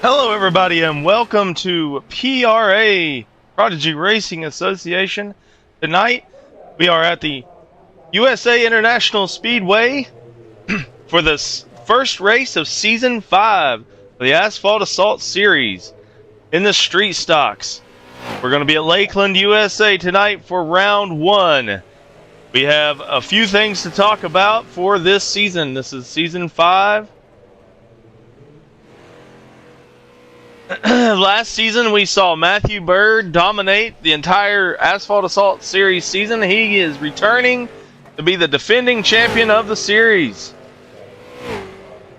Hello everybody and welcome to Prodigy Racing Association. Tonight we are at the USA International Speedway for the first race of Season 5 of the Asphalt Assault Series in the street stocks. We're going to be at Lakeland, USA tonight for round 1. We have a few things to talk about for this season. This is Season 5. Last season we saw Matthew Bird dominate the entire Asphalt Assault Series season. He is returning to be the defending champion of the series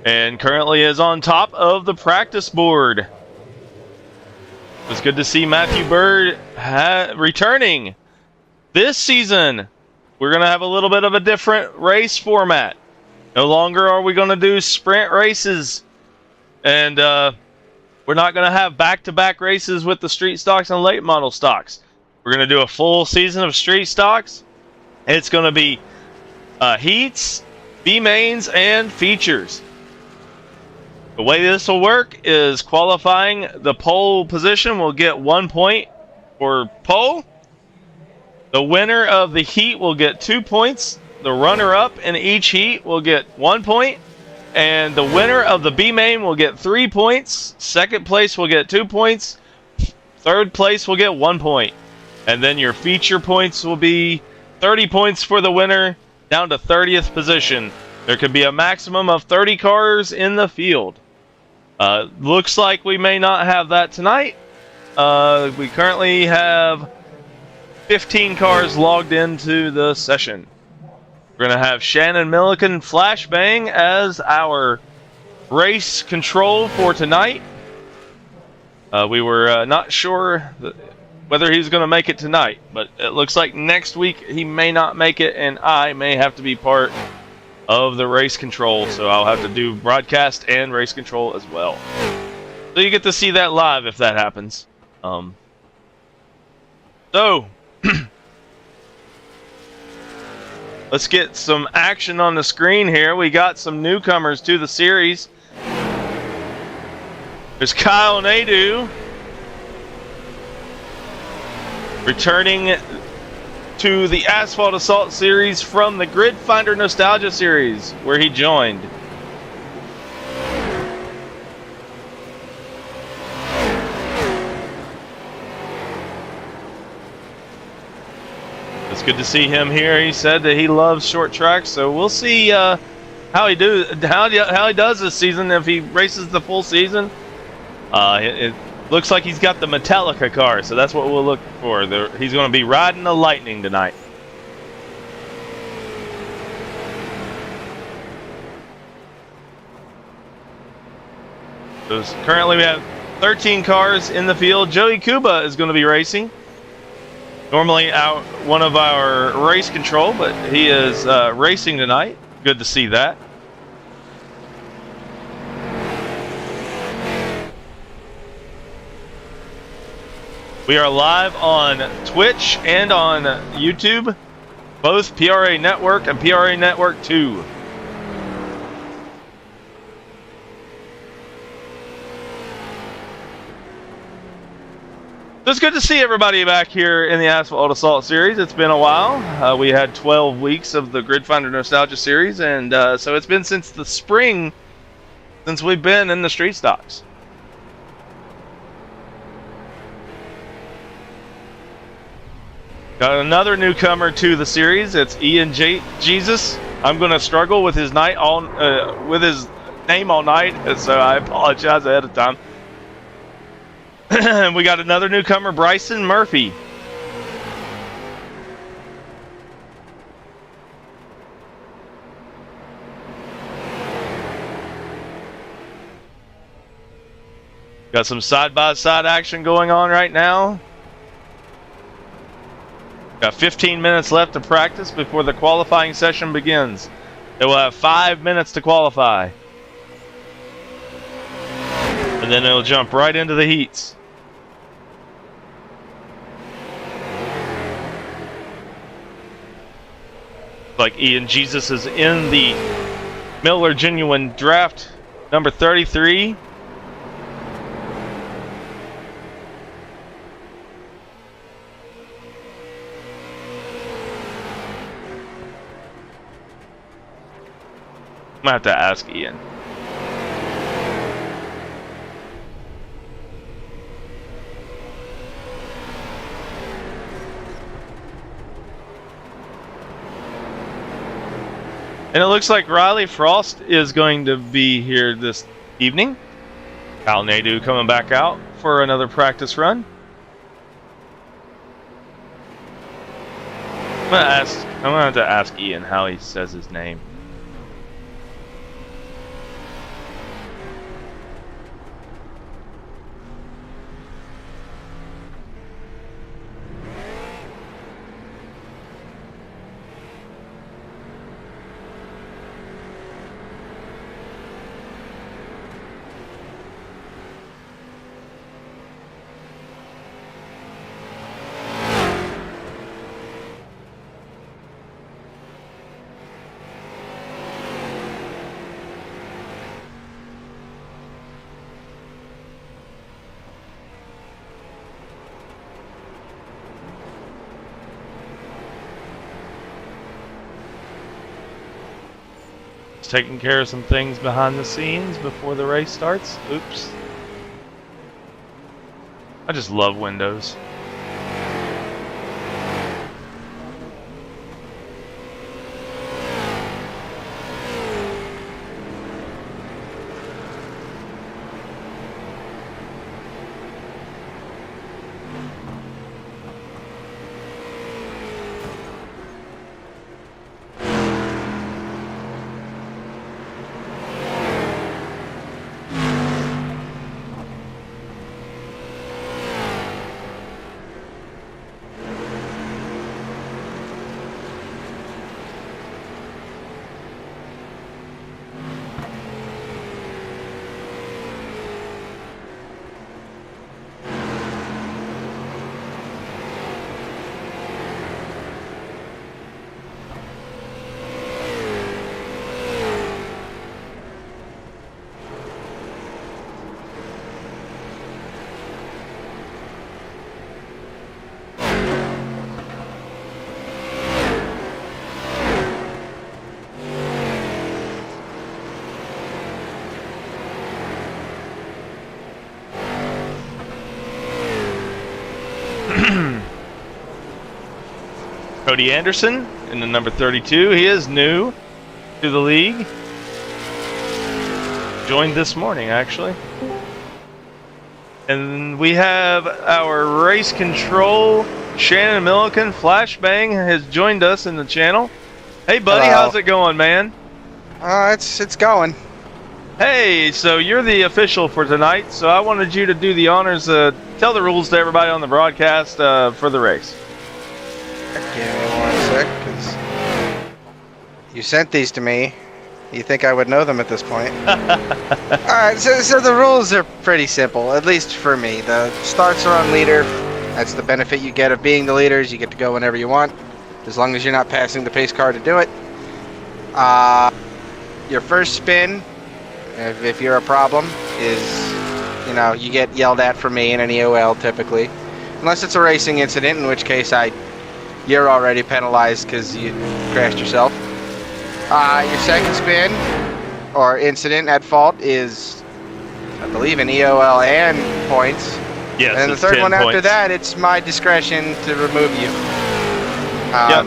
and currently is on top of the practice board. It's good to see Matthew Bird returning. This season we're going to have a little bit of a different race format. No longer are we going to do sprint races, and we're not going to have back-to-back races with the street stocks and late model stocks. We're going to do a full season of street stocks. It's going to be heats, B-mains, and features. The way this will work is qualifying the pole position will get 1 point for pole. The winner of the heat will get 2 points. The runner-up in each heat will get 1 point. And the winner of the B-main will get 3 points. Second place will get 2 points. Third place will get 1 point. And then your feature points will be 30 points for the winner, down to 30th position. There could be a maximum of 30 cars in the field. Looks like we may not have that tonight. We currently have 15 cars logged into the session. We're going to have Shannon Milliken Flashbang as our race control for tonight. We were not sure whether he's going to make it tonight, but it looks like next week he may not make it, and I may have to be part of the race control, so I'll have to do broadcast and race control as well. So you get to see that live if that happens. Let's get some action on the screen here. We got some newcomers to the series. There's Kyle Nadeau returning to the Asphalt Assault Series from the Grid Finder Nostalgia Series, where he joined. It's good to see him here. He said that he loves short tracks, so we'll see how he does this season if he races the full season. It looks like he's got the Metallica car, so that's what we'll look for. He's going to be riding the Lightning tonight. So currently we have 13 cars in the field. Joey Kuba is going to be racing. Normally one of our race control, but he is racing tonight. Good to see that. We are live on Twitch and on YouTube, both PRA Network and PRA Network 2. So it's good to see everybody back here in the Asphalt Assault Series. It's been a while. We had 12 weeks of the Grid Finder Nostalgia Series, and so it's been since the spring since we've been in the street stocks. Got another newcomer to the series. It's Ian Jesus. I'm going to struggle with his name all night, so I apologize ahead of time. We got another newcomer, Bryson Murphy. Got some side-by-side action going on right now. Got 15 minutes left to practice before the qualifying session begins. They will have 5 minutes to qualify. And then it'll jump right into the heats. Like Ian Jesus is in the Miller Genuine Draft number 33. gonna have to ask Ian. And it looks like Riley Frost is going to be here this evening. Kyle Nadeau coming back out for another practice run. I'm gonna have to ask Ian how he says his name. Taking care of some things behind the scenes before the race starts. Oops. I just love Windows. Cody Anderson in the number 32. He is new to the league. Joined this morning, actually. And we have our race control. Shannon Milliken, Flashbang, has joined us in the channel. Hey, buddy, Hello. how's it going, man? It's going. Hey, so you're the official for tonight, so I wanted you to do the honors. Tell the rules to everybody on the broadcast for the race. Give me 1 sec, because you sent these to me. You think I would know them at this point? Alright, so the rules are pretty simple, at least for me. The starts are on leader. That's the benefit you get of being the leaders. You get to go whenever you want, as long as you're not passing the pace car to do it. Your first spin, if you're a problem, is, you get yelled at from me in an EOL typically. Unless it's a racing incident, in which case you're already penalized because you crashed yourself. Your second spin, or incident at fault, is, I believe, an EOL and points. Yes, and then the it's third 10 one after points. that, it's my discretion to remove you. Yep.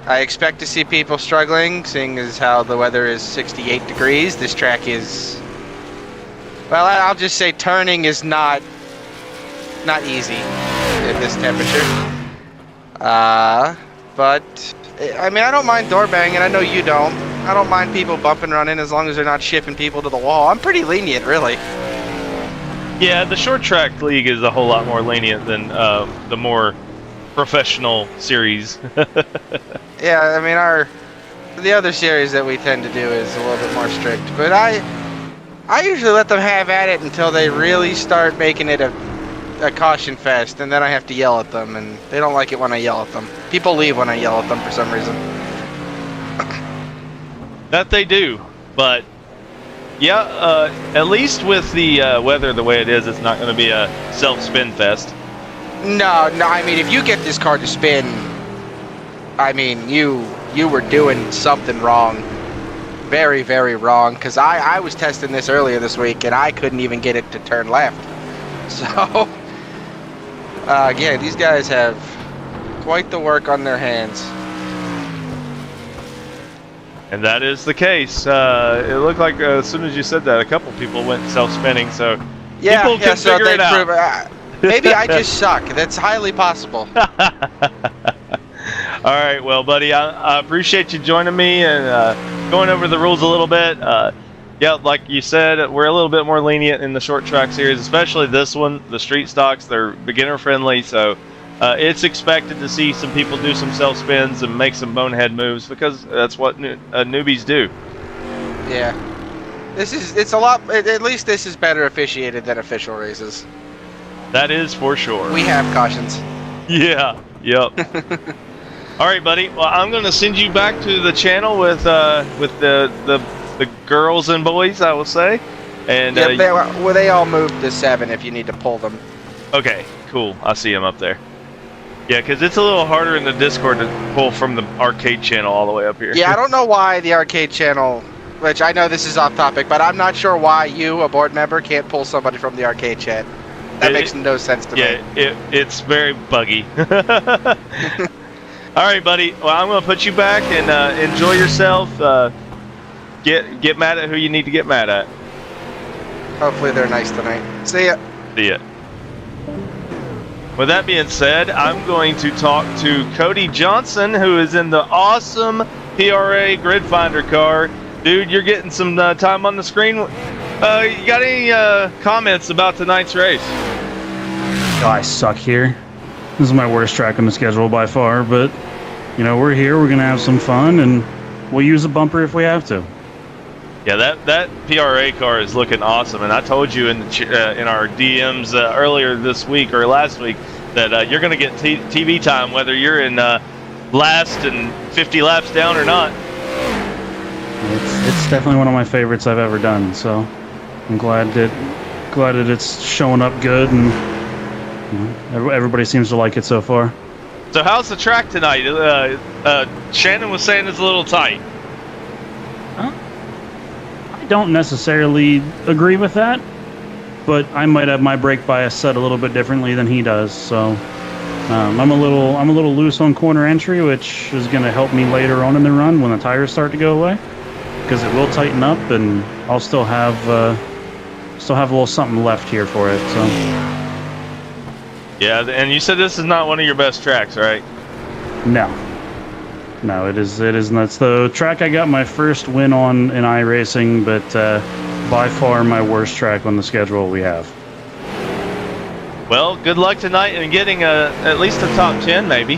I expect to see people struggling, seeing as how the weather is 68 degrees. This track is, well, I'll just say turning is not easy at this temperature. But I mean, I don't mind door banging. I know you don't. I don't mind people bumping running as long as they're not shipping people to the wall. I'm pretty lenient, really. Yeah, the short track league is a whole lot more lenient than the more professional series. Yeah, I mean, the other series that we tend to do is a little bit more strict. But I usually let them have at it until they really start making it a caution fest, and then I have to yell at them, and they don't like it when I yell at them. People leave when I yell at them for some reason. That they do, but yeah, at least with the weather the way it is, it's not going to be a self-spin fest. No, I mean, if you get this car to spin, I mean, you were doing something wrong. very, very wrong, because I was testing this earlier this week, and I couldn't even get it to turn left. So, yeah, these guys have quite the work on their hands. And that is the case. It looked like as soon as you said that, a couple people went self-spinning, so people can figure it out. Maybe I just suck. That's highly possible. All right, well, buddy, I appreciate you joining me and going over the rules a little bit. Yeah, like you said, we're a little bit more lenient in the short track series, especially this one. The street stocks, they're beginner friendly, so it's expected to see some people do some self spins and make some bonehead moves because that's what newbies do. Yeah, it's a lot. At least this is better officiated than official races. That is for sure. We have cautions. Yeah. Yep. All right, buddy. Well, I'm going to send you back to the channel with the girls and boys, I will say. And they all moved to 7 if you need to pull them. Okay, cool. I see them up there. Yeah, because it's a little harder in the Discord to pull from the arcade channel all the way up here. Yeah, I don't know why the arcade channel, which I know this is off topic, but I'm not sure why you, a board member, can't pull somebody from the arcade chat. That makes no sense to me. Yeah, it's very buggy. All right, buddy. Well, I'm going to put you back and enjoy yourself. Get mad at who you need to get mad at. Hopefully they're nice tonight. See ya. See ya. With that being said, I'm going to talk to Cody Johnson, who is in the awesome PRA Grid Finder car. Dude, you're getting some time on the screen. You got any comments about tonight's race? Oh, I suck here. This is my worst track on the schedule by far, but, you know, we're here, we're going to have some fun, and we'll use a bumper if we have to. Yeah, that PRA car is looking awesome, and I told you in our DMs earlier this week or last week that you're going to get TV time whether you're in last and 50 laps down or not. It's definitely one of my favorites I've ever done, so I'm glad that it's showing up good, and you know, everybody seems to like it so far. So how's the track tonight? Shannon was saying it's a little tight. I don't necessarily agree with that, but I might have my brake bias set a little bit differently than he does. So I'm a little loose on corner entry, which is going to help me later on in the run when the tires start to go away, because it will tighten up, and I'll still have a little something left here for it. So. Yeah, and you said this is not one of your best tracks, right? No, it is not. It's the track I got my first win on in iRacing, but by far my worst track on the schedule we have. Well, good luck tonight in getting at least a top 10, maybe.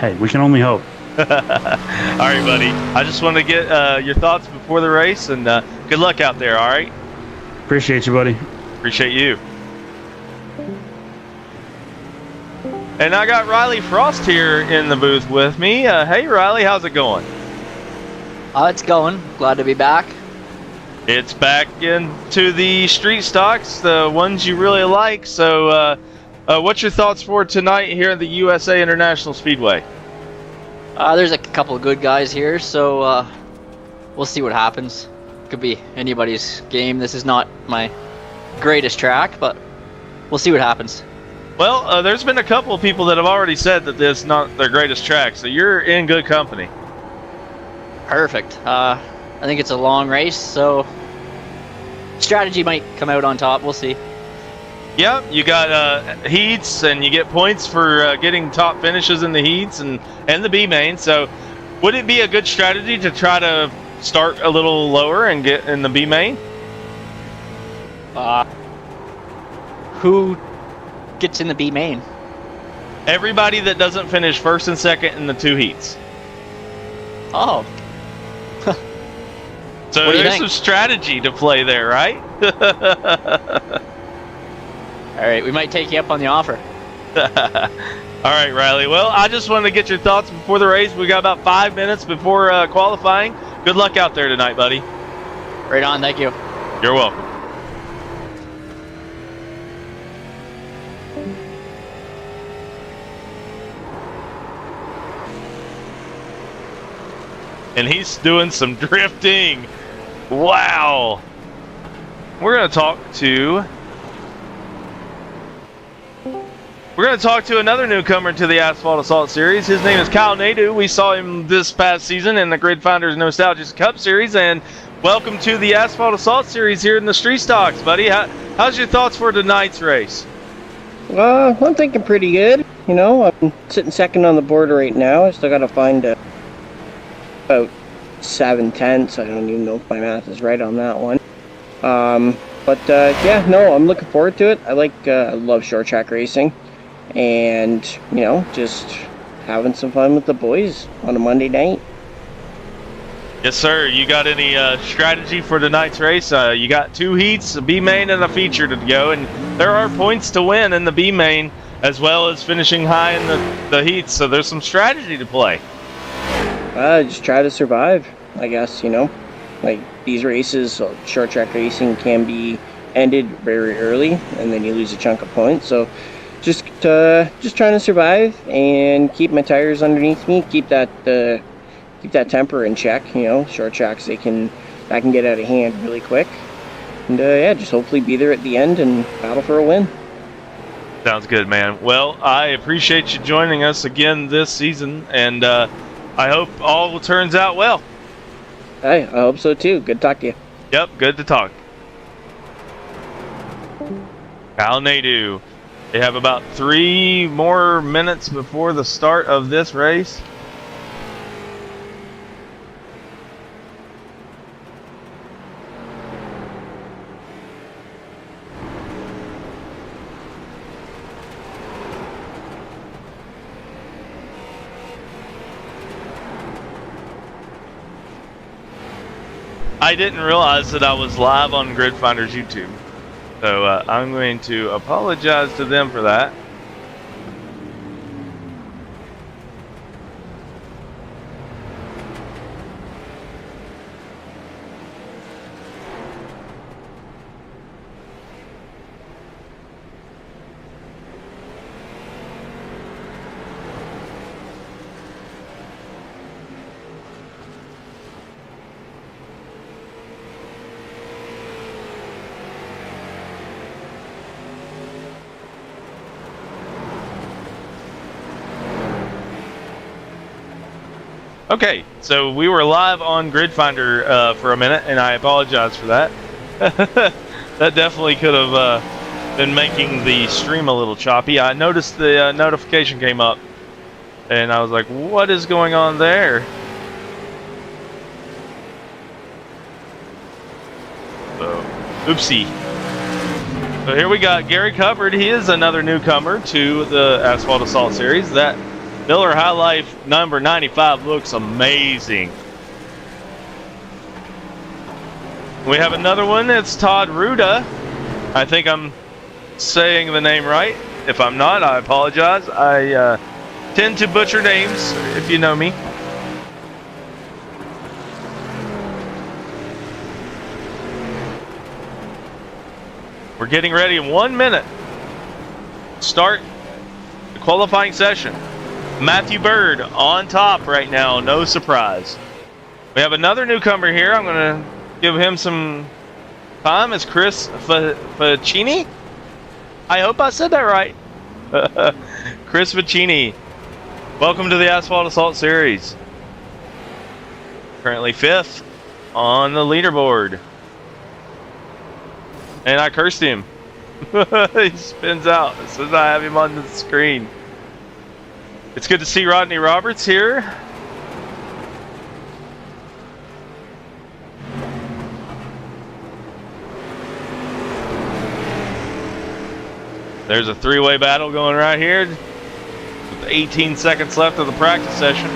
Hey, we can only hope. All right, buddy. I just wanted to get your thoughts before the race, and good luck out there, all right? Appreciate you, buddy. Appreciate you. And I got Riley Frost here in the booth with me. Hey, Riley, how's it going? It's going. Glad to be back. It's back into the street stocks, the ones you really like. So what's your thoughts for tonight here at the USA International Speedway? There's a couple of good guys here, so we'll see what happens. Could be anybody's game. This is not my greatest track, but we'll see what happens. Well, there's been a couple of people that have already said that this is not their greatest track, so you're in good company. Perfect. I think it's a long race, so strategy might come out on top. We'll see. Yeah, you got heats, and you get points for getting top finishes in the heats and the B main. So, would it be a good strategy to try to start a little lower and get in the B main? Who gets in the B main? Everybody that doesn't finish first and second in the 2 heats. Oh. So there's some strategy to play there, right? All right, we might take you up on the offer. All right, Riley. Well, I just wanted to get your thoughts before the race. We got about 5 minutes before qualifying. Good luck out there tonight, buddy. Right on, thank you. You're welcome. and he's doing some drifting. Wow. We're going to talk to another newcomer to the Asphalt Assault Series. His name is Kyle Nadeau. We saw him this past season in the Grid Finders Nostalgia Cup Series, and welcome to the Asphalt Assault Series here in the Street Stocks, buddy. How's your thoughts for tonight's race? I'm thinking pretty good. You know, I'm sitting second on the board right now. I still got to find about 7/10. I don't even know if my math is right on that one. Yeah, no, I'm looking forward to it. I love short track racing, and you know, just having some fun with the boys on a Monday night. Yes, sir. You got any strategy for tonight's race? You got 2 heats, a B main, and a feature to go, and there are points to win in the B main as well as finishing high in the heats. So there's some strategy to play. Just try to survive, I guess. You know, like these races, short track racing can be ended very early, and then you lose a chunk of points. So just trying to survive and keep my tires underneath me, keep that temper in check. You know, short tracks that can get out of hand really quick, and yeah, just hopefully be there at the end and battle for a win. Sounds good, man. Well, I appreciate you joining us again this season, and I hope all turns out well. Hey, I hope so too. Good to talk to you. Yep, good to talk. Kyle Nadeau. They have about 3 more minutes before the start of this race. I didn't realize that I was live on Grid Finders YouTube, so I'm going to apologize to them for that. Okay, so we were live on Grid Finder for a minute, and I apologize for that. That definitely could have been making the stream a little choppy. I noticed the notification came up, and I was like, what is going on there? So, oopsie. So here we got Gary Cuppard. He is another newcomer to the Asphalt Assault Series. That Miller High Life number 95 looks amazing. We have another one. It's Todd Ruda. I think I'm saying the name right. If I'm not, I apologize. I tend to butcher names, if you know me. We're getting ready in 1 minute. Start the qualifying session. Matthew Bird on top right now, no surprise. We have another newcomer here. I'm going to give him some time. It's Chris Faccini. I hope I said that right. Chris Faccini. Welcome to the Asphalt Assault Series. Currently 5th on the leaderboard. And I cursed him. He spins out as soon as I have him on the screen. It's good to see Rodney Roberts here. There's a 3-way battle going right here with 18 seconds left of the practice session.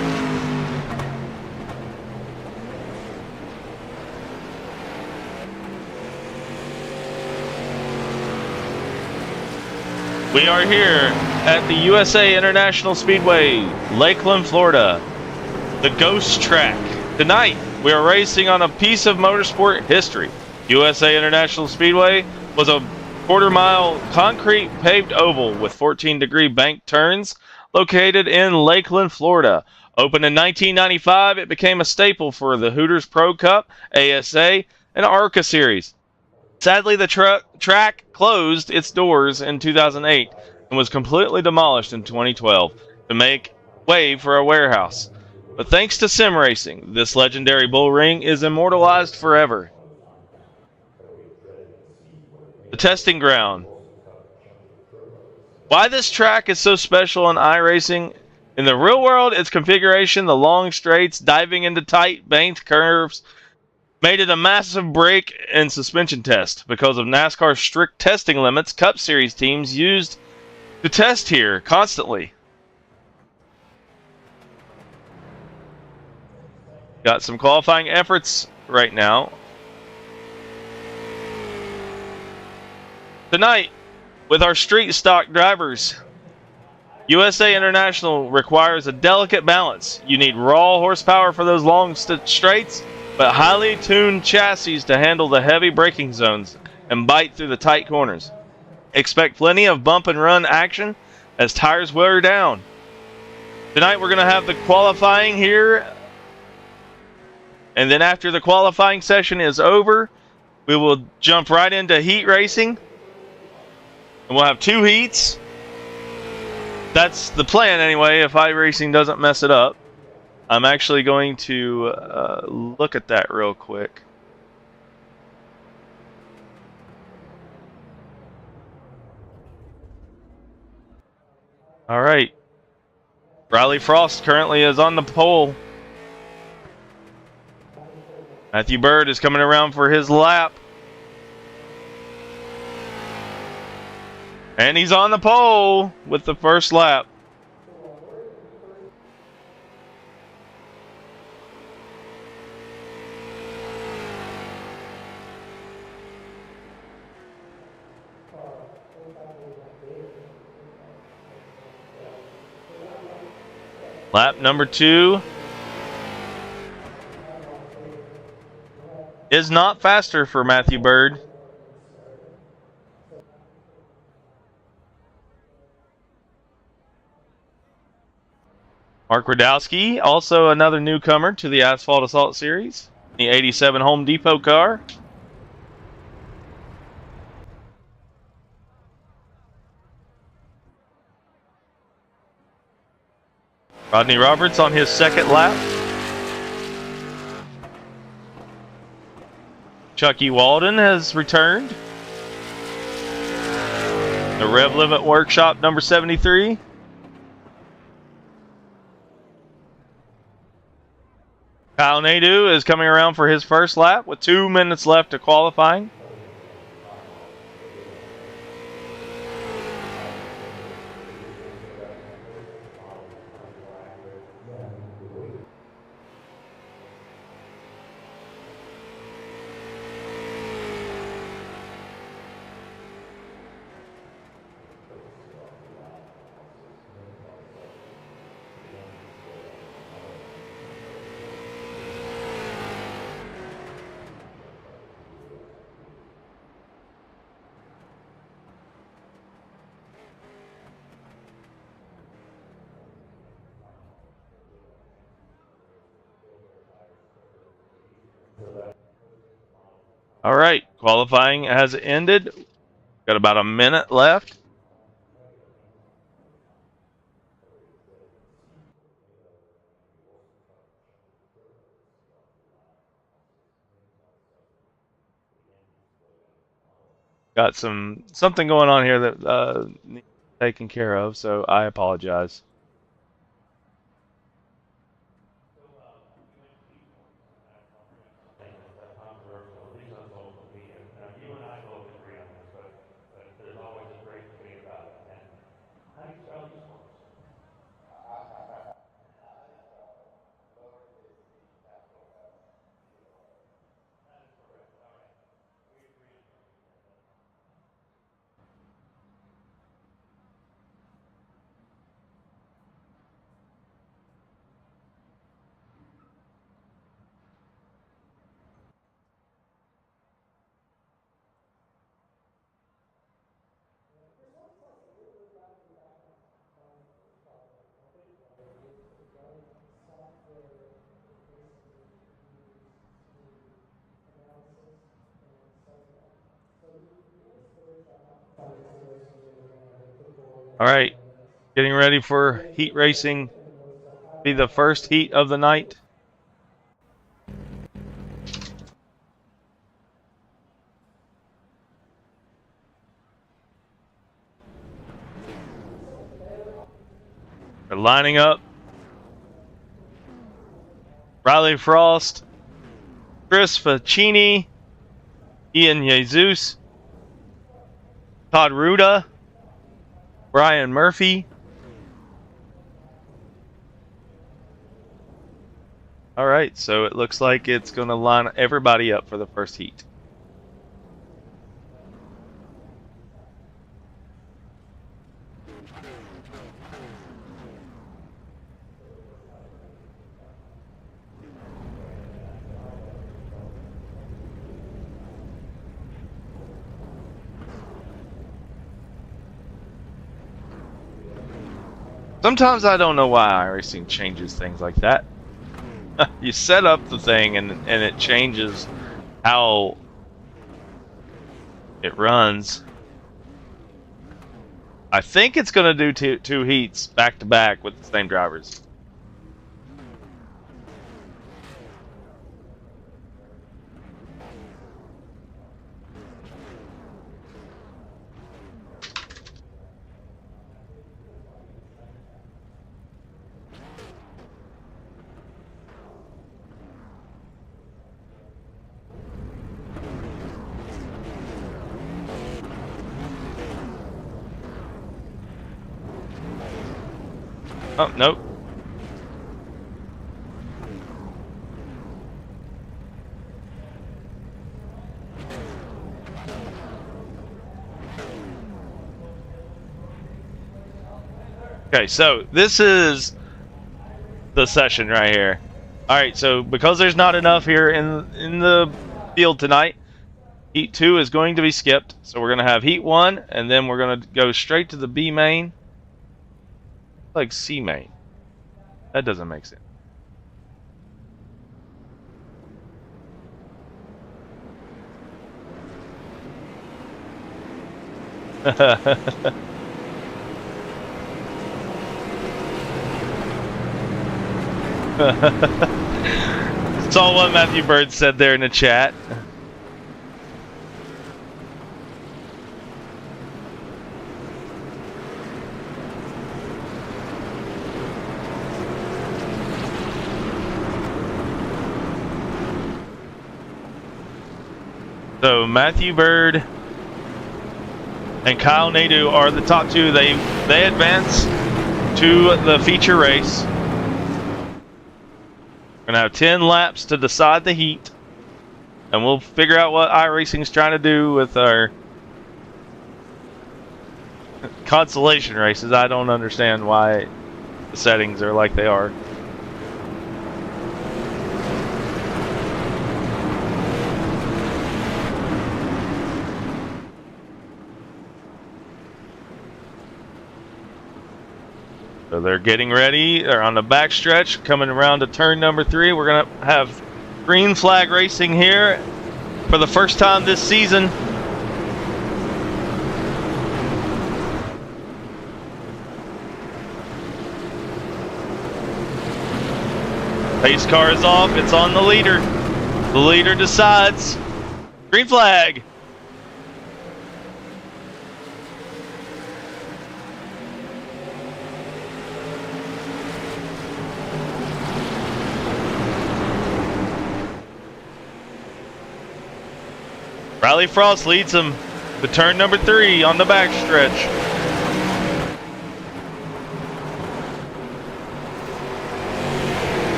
We are here at the USA International Speedway, Lakeland, Florida, the Ghost Track. Tonight, we are racing on a piece of motorsport history. USA International Speedway was a quarter-mile concrete paved oval with 14-degree bank turns located in Lakeland, Florida. Opened in 1995, it became a staple for the Hooters Pro Cup, ASA, and ARCA series. Sadly, the track closed its doors in 2008 and was completely demolished in 2012 to make way for a warehouse. But thanks to sim racing, this legendary bull ring is immortalized forever. The testing ground. Why this track is so special in iRacing? In the real world, its configuration, the long straights, diving into tight banked curves, made it a massive brake and suspension test. Because of NASCAR's strict testing limits, Cup Series teams used to test here constantly. Got some qualifying efforts right now. Tonight, with our street stock drivers, USA International requires a delicate balance. You need raw horsepower for those long straights, but highly tuned chassis to handle the heavy braking zones and bite through the tight corners. Expect plenty of bump and run action as tires wear down. Tonight we're going to have the qualifying here, and then after the qualifying session is over, we will jump right into heat racing, and we'll have 2 heats. That's the plan anyway, if iRacing doesn't mess it up. I'm actually going to look at that real quick. All right. Riley Frost currently is on the pole. Matthew Bird is coming around for his lap. And he's on the pole with the first lap. Lap number 2 is not faster for Matthew Bird. Mark Radowski, also another newcomer to the Asphalt Assault Series, the 87 Home Depot car. Rodney Roberts on his second lap. Chucky Walden has returned. The Rev Limit Workshop number 73. Kyle Nadeau is coming around for his first lap with 2 minutes left to qualifying. All right, qualifying has ended. Got about a minute left. Got something going on here that needs to be taken care of, so I apologize. All right, getting ready for heat racing. Be the first heat of the night. They're lining up. Riley Frost, Chris Faccini, Ian Jesus, Todd Ruda, Brian Murphy. All right, so it looks like it's going to line everybody up for the first heat. Sometimes I don't know why iRacing changes things like that. You set up the thing and it changes how it runs. I think it's going to do two heats back to back with the same drivers. Oh, nope. Okay, so this is the session right here. All right, so because there's not enough here in the field tonight, Heat 2 is going to be skipped. So we're going to have Heat 1, and then we're going to go straight to the B main. Like C main. That doesn't make sense. Saw what Matthew Bird said there in the chat. So Matthew Bird and Kyle Nadeau are the top two. They advance to the feature race. We're gonna have 10 laps to decide the heat, and we'll figure out what iRacing's trying to do with our consolation races. I don't understand why the settings are like they are. So they're getting ready. They're on the back stretch, coming around to turn number 3. We're going to have green flag racing here for the first time this season. Pace car is off. It's on the leader. The leader decides. Green flag. Riley Frost leads him to turn number 3 on the back stretch.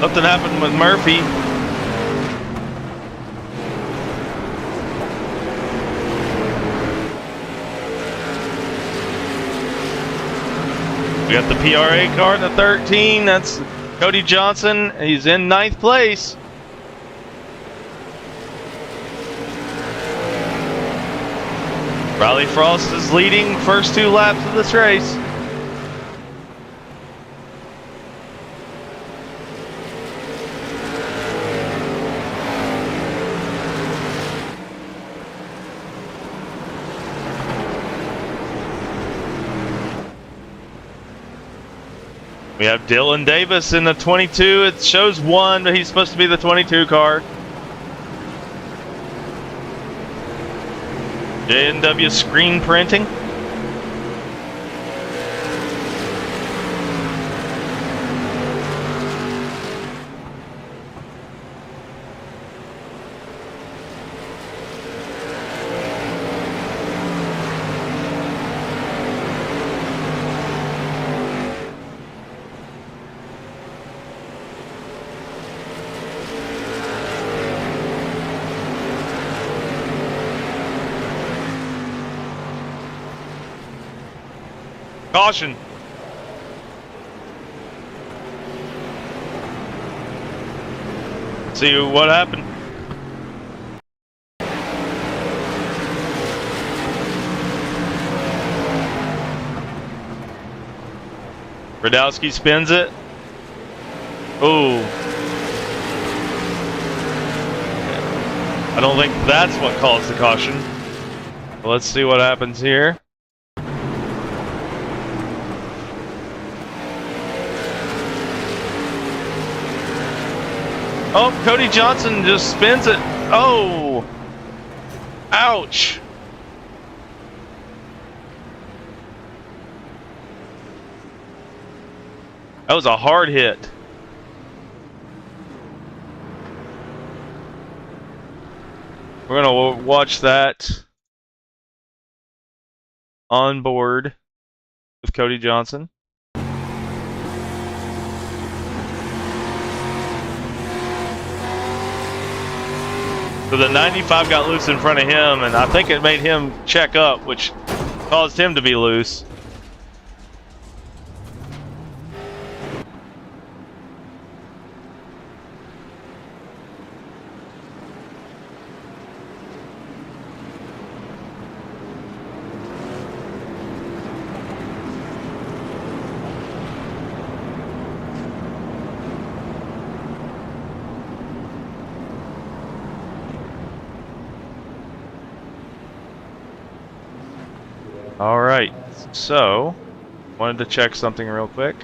Something happened with Murphy. We got the PRA car in the 13. That's Cody Johnson. He's in 9th place. Riley Frost is leading first 2 laps of this race. We have Dylan Davis in the 22. It shows 1, but he's supposed to be the 22 car. JNW screen printing. Caution. See what happened. Radowski spins it. Ooh. I don't think that's what caused the caution. Let's see what happens here. Oh, Cody Johnson just spins it. Oh! Ouch! That was a hard hit. We're gonna watch that on board with Cody Johnson. So the 95 got loose in front of him, and I think it made him check up, which caused him to be loose. All right, so wanted to check something real quick.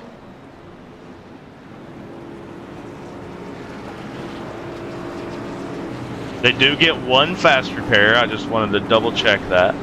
They do get 1 fast repair. I just wanted to double check that.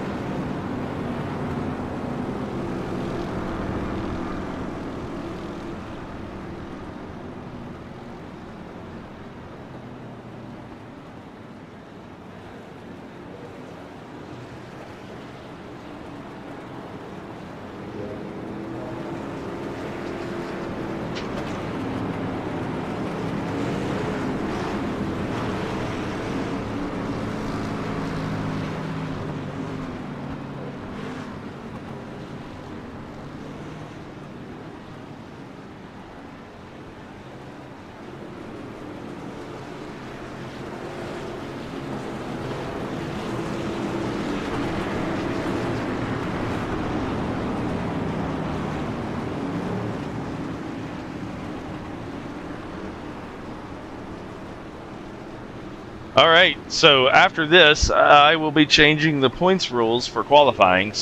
All right, so after this, I will be changing the points rules for qualifying.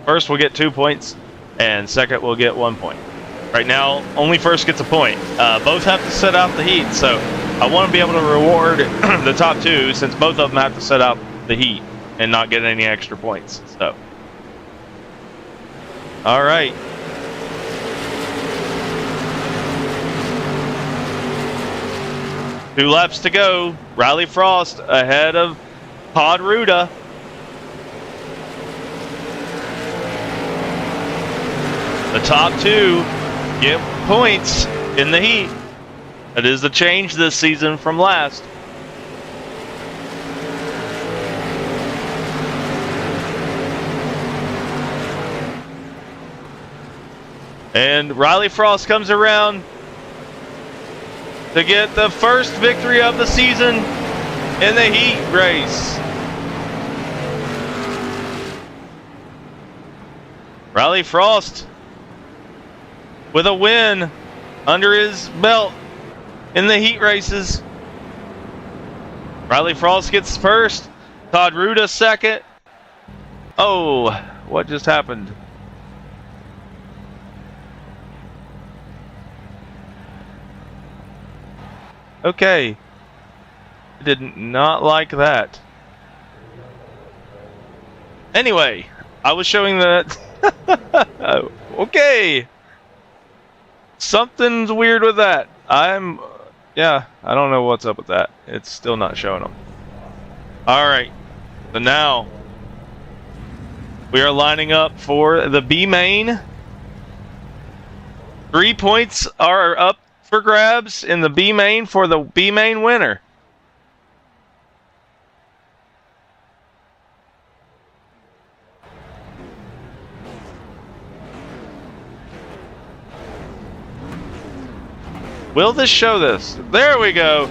First, we'll get 2 points, and second, we'll get 1 point. Right now, only first gets a point. Both have to set out the heat, so I want to be able to reward the top 2 since both of them have to set out the heat and not get any extra points. So, all right. Two laps to go. Riley Frost ahead of Todd Ruda. The top 2 get points in the heat. That is the change this season from last. And Riley Frost comes around to get the first victory of the season in the heat race. Riley Frost with a win under his belt in the heat races. Riley Frost gets first. Todd Ruda second. Oh, what just happened? Okay. I did not like that. Anyway, I was showing that... okay. Something's weird with that. Yeah, I don't know what's up with that. It's still not showing them. Alright. So now, we are lining up for the B main. 3 points are up for grabs in the B main for the B main winner. Will this show this? There we go.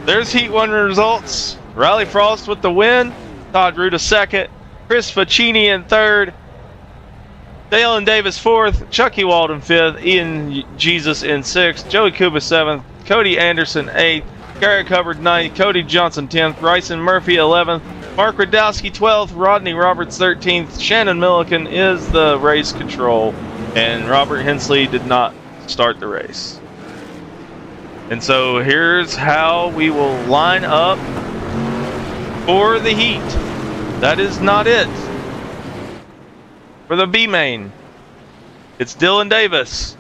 There's Heat 1 results. Riley Frost with the win. Todd Ruta second. Chris Faccini in third. Dalen Davis fourth. Chucky Walden fifth. Ian Jesus in sixth. Joey Kuba seventh. Cody Anderson eighth. Garrett Hubbard ninth. Cody Johnson 10th. Bryson Murphy 11th. Mark Radowski 12th. Rodney Roberts 13th. Shannon Milliken is the race control. And Robert Hensley did not start the race. And so here's how we will line up for the heat. That is not it. For the B main, it's Dylan Davis.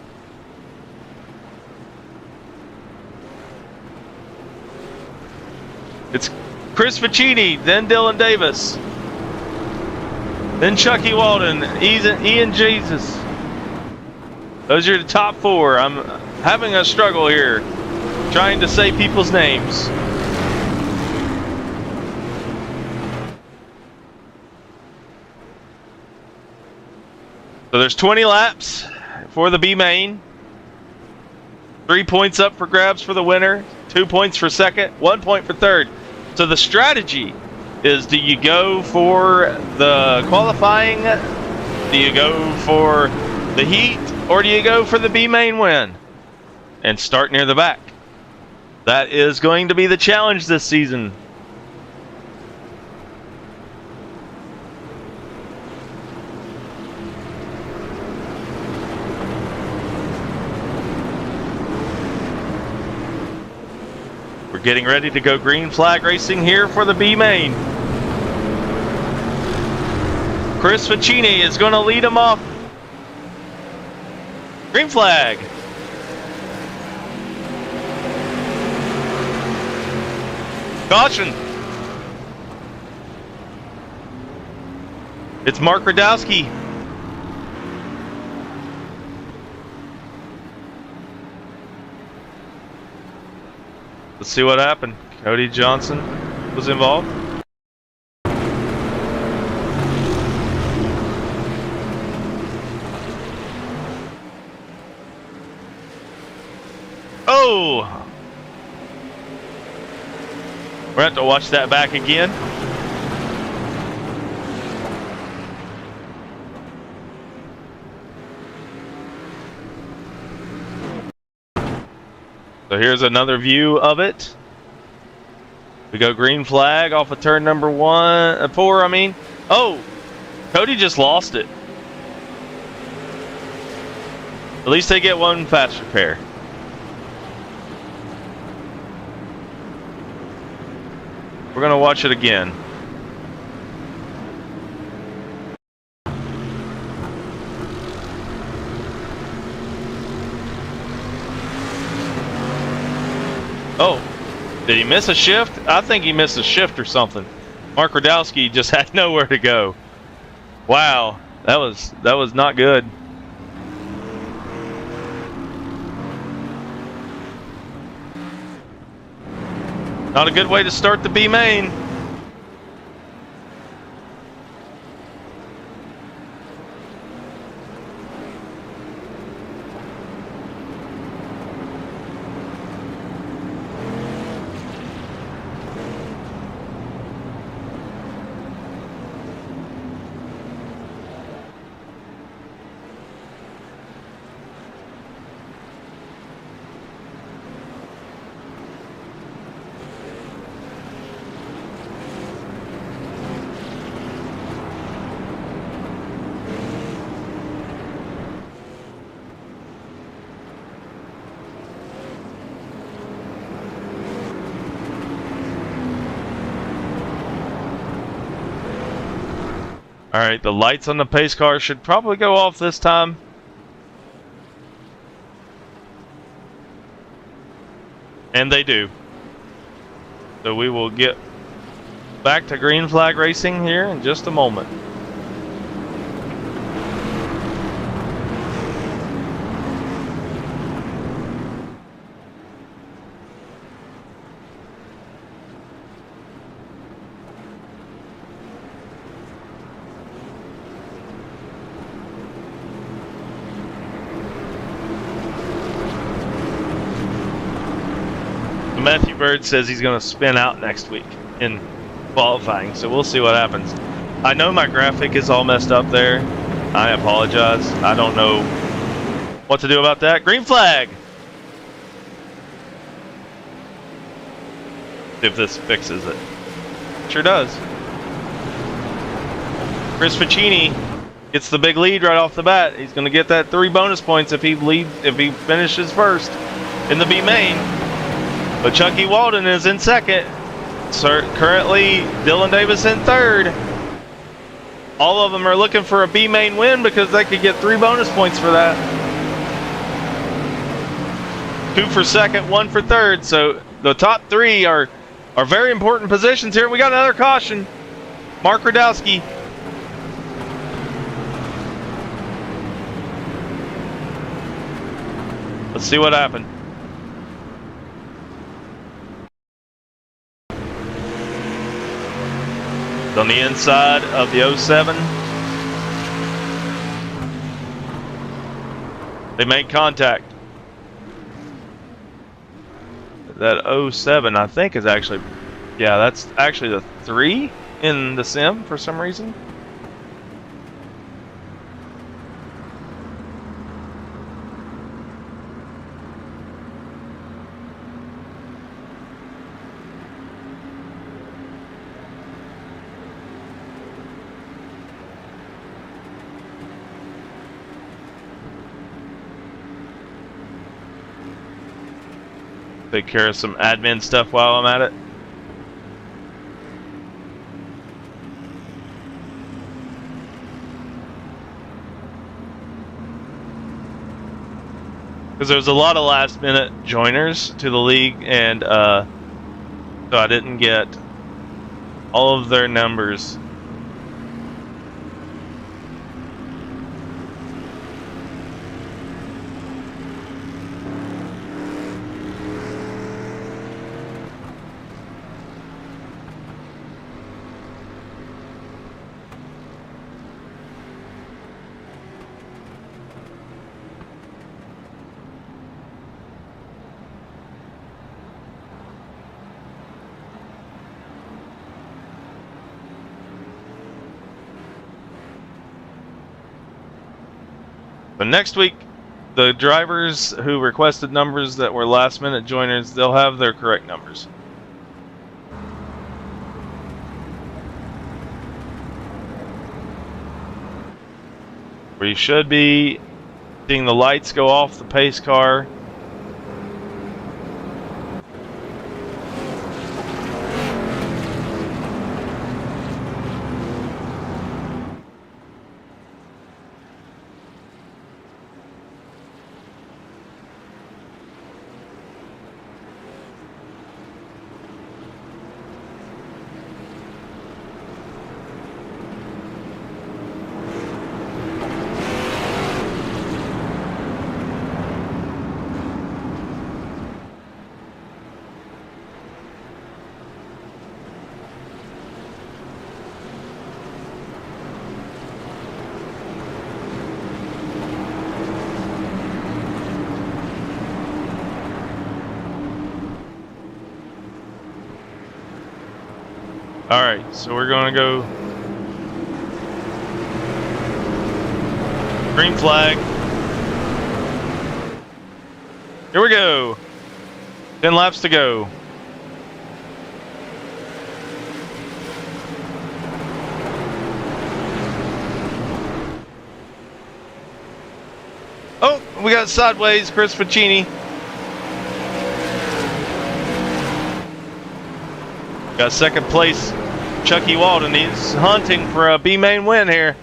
It's Chris Faccini, then Dylan Davis. Then Chucky Walden, Ian Jesus. Those are the top four. I'm having a struggle here trying to say people's names. So there's 20 laps for the B main. 3 points up for grabs for the winner. 2 points for second. 1 point for third. So the strategy is, do you go for the qualifying? Do you go for the heat? Or do you go for the B main win and start near the back? That is going to be the challenge this season. We're getting ready to go green flag racing here for the B main. Chris Faccini is going to lead him off. Green flag. Caution. It's Mark Radowski. Let's see what happened. Cody Johnson was involved. Oh! We're going to have to watch that back again. So here's another view of it. We go green flag off of turn number 4, I mean. Oh! Cody just lost it. At least they get one fast repair. We're going to watch it again. Oh, did he miss a shift? I think he missed a shift or something. Mark Radowski just had nowhere to go. Wow, that was not good. Not a good way to start the B main. All right, the lights on the pace car should probably go off this time. And they do. So we will get back to green flag racing here in just a moment. Matthew Bird says he's going to spin out next week in qualifying, so we'll see what happens. I know my graphic is all messed up there. I apologize. I don't know what to do about that. Green flag! See if this fixes it. Sure does. Chris Ficini gets the big lead right off the bat. He's going to get that 3 bonus points if he finishes first in the B main. But Chucky Walden is in second. Currently, Dylan Davis in third. All of them are looking for a B main win because they could get 3 bonus points for that. 2 for second, 1 for third. So the top 3 are very important positions here. We got another caution. Mark Radowski. Let's see what happened. On the inside of the 07. They made contact. That 07, I think, is actually, yeah, that's actually the 3 in the sim for some reason. Take care of some admin stuff while I'm at it. Because there's a lot of last minute joiners to the league, and so I didn't get all of their numbers. But next week, the drivers who requested numbers that were last minute joiners, they'll have their correct numbers. We should be seeing the lights go off the pace car. Alright, so we're going to go green flag. Here we go. 10 laps to go. Oh, we got sideways, Chris Ficini. Got second place Chucky Walden. He's hunting for a B main win here.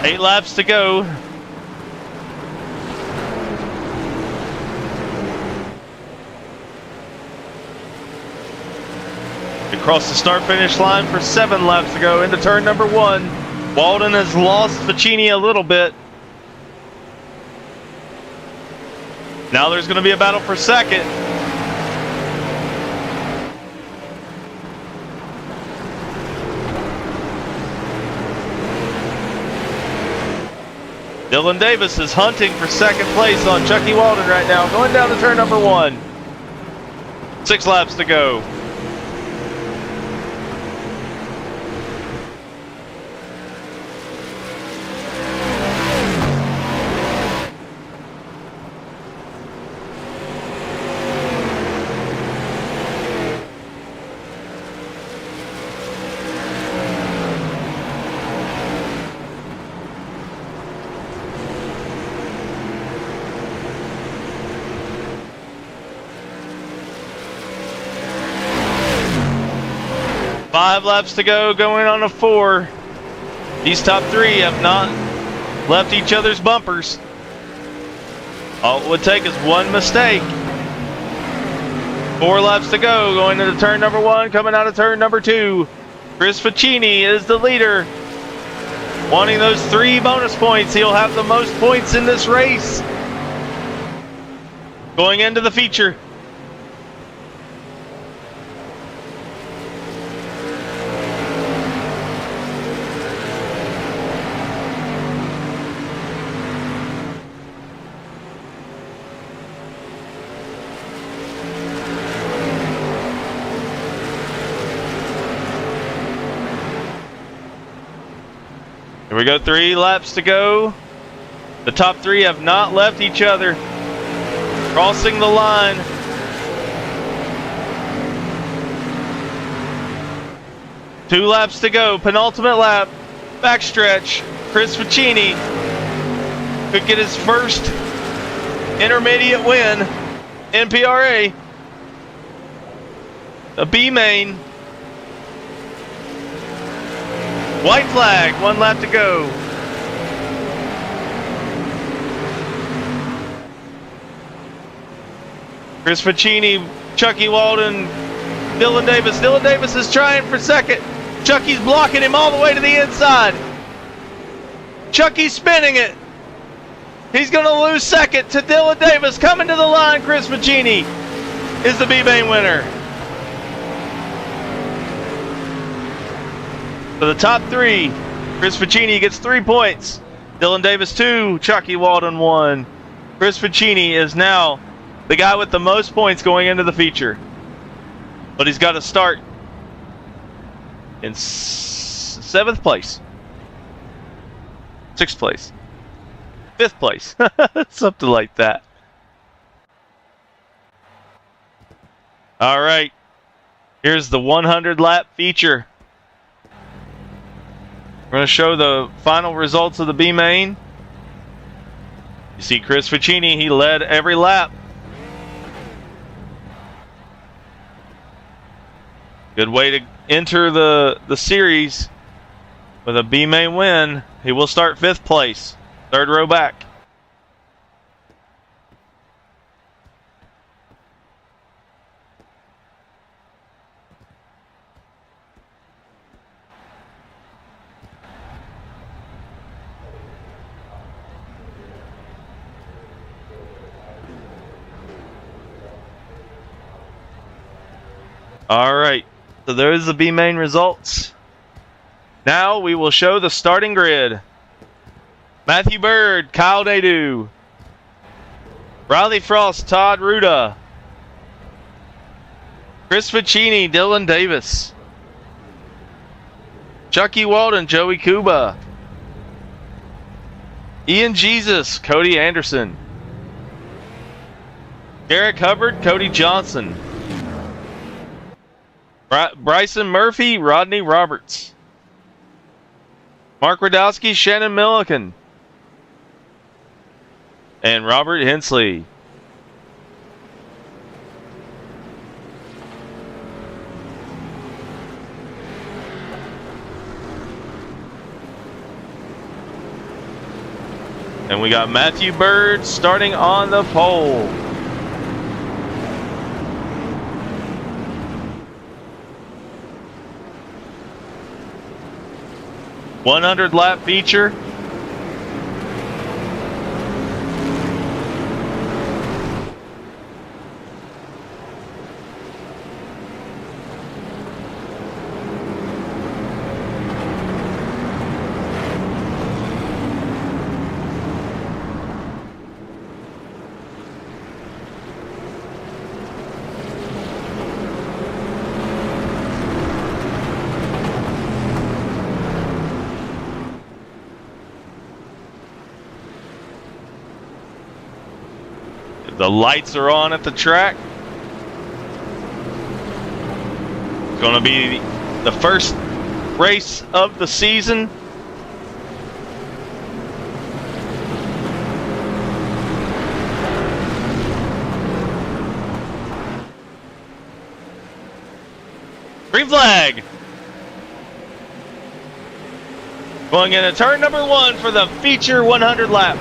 Eight laps to go. Across the start-finish line for 7 laps to go into turn number 1. Walden has lost Ficini a little bit. Now there's going to be a battle for second. Dylan Davis is hunting for second place on Chucky Walden right now, going down to turn number 1. 6 laps to go. Five laps to go, going on to 4. These top 3 have not left each other's bumpers. All it would take is one mistake. 4 laps to go, going into turn number 1, coming out of turn number 2. Chris Ficini is the leader. Wanting those 3 bonus points, he'll have the most points in this race. Going into the feature. Here we go, 3 laps to go. The top 3 have not left each other. Crossing the line. Two laps to go, penultimate lap. Backstretch, Chris Ficini could get his first intermediate win in PRA. A B main. White flag, 1 lap to go. Chris Ficini, Chucky Walden, Dylan Davis. Dylan Davis is trying for second. Chucky's blocking him all the way to the inside. Chucky's spinning it. He's going to lose second to Dylan Davis. Coming to the line, Chris Ficini is the B-Main winner. For the top 3, Chris Ficini gets 3 points. Dylan Davis 2, Chucky Walden 1. Chris Ficini is now the guy with the most points going into the feature. But he's got to start in 7th place. 6th place. 5th place. Something like that. All right. Here's the 100 lap feature. We're going to show the final results of the B main. You see Chris Ficini, he led every lap. Good way to enter the series with a B main win. He will start 5th place, 3rd row back. All right, so there's the B main results. Now we will show the starting grid. Matthew Bird, Kyle Nadeau, Riley Frost, Todd Ruda, Chris Ficini, Dylan Davis, Chucky Walden, Joey Kuba, Ian Jesus, Cody Anderson, Derek Hubbard, Cody Johnson, Bryson Murphy, Rodney Roberts. Mark Radowski, Shannon Milliken. And Robert Hensley. And we got Matthew Bird starting on the pole. ...100-lap feature. The lights are on at the track. It's going to be the first race of the season. Green flag. Going into turn number 1 for the feature 100 lap.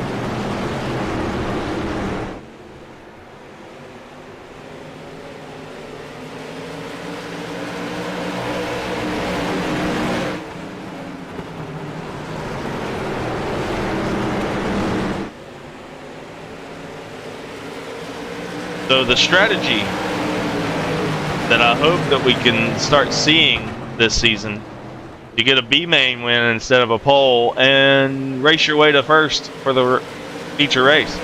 So the strategy that I hope that we can start seeing this season, you get a B main win instead of a pole and race your way to first for the feature race.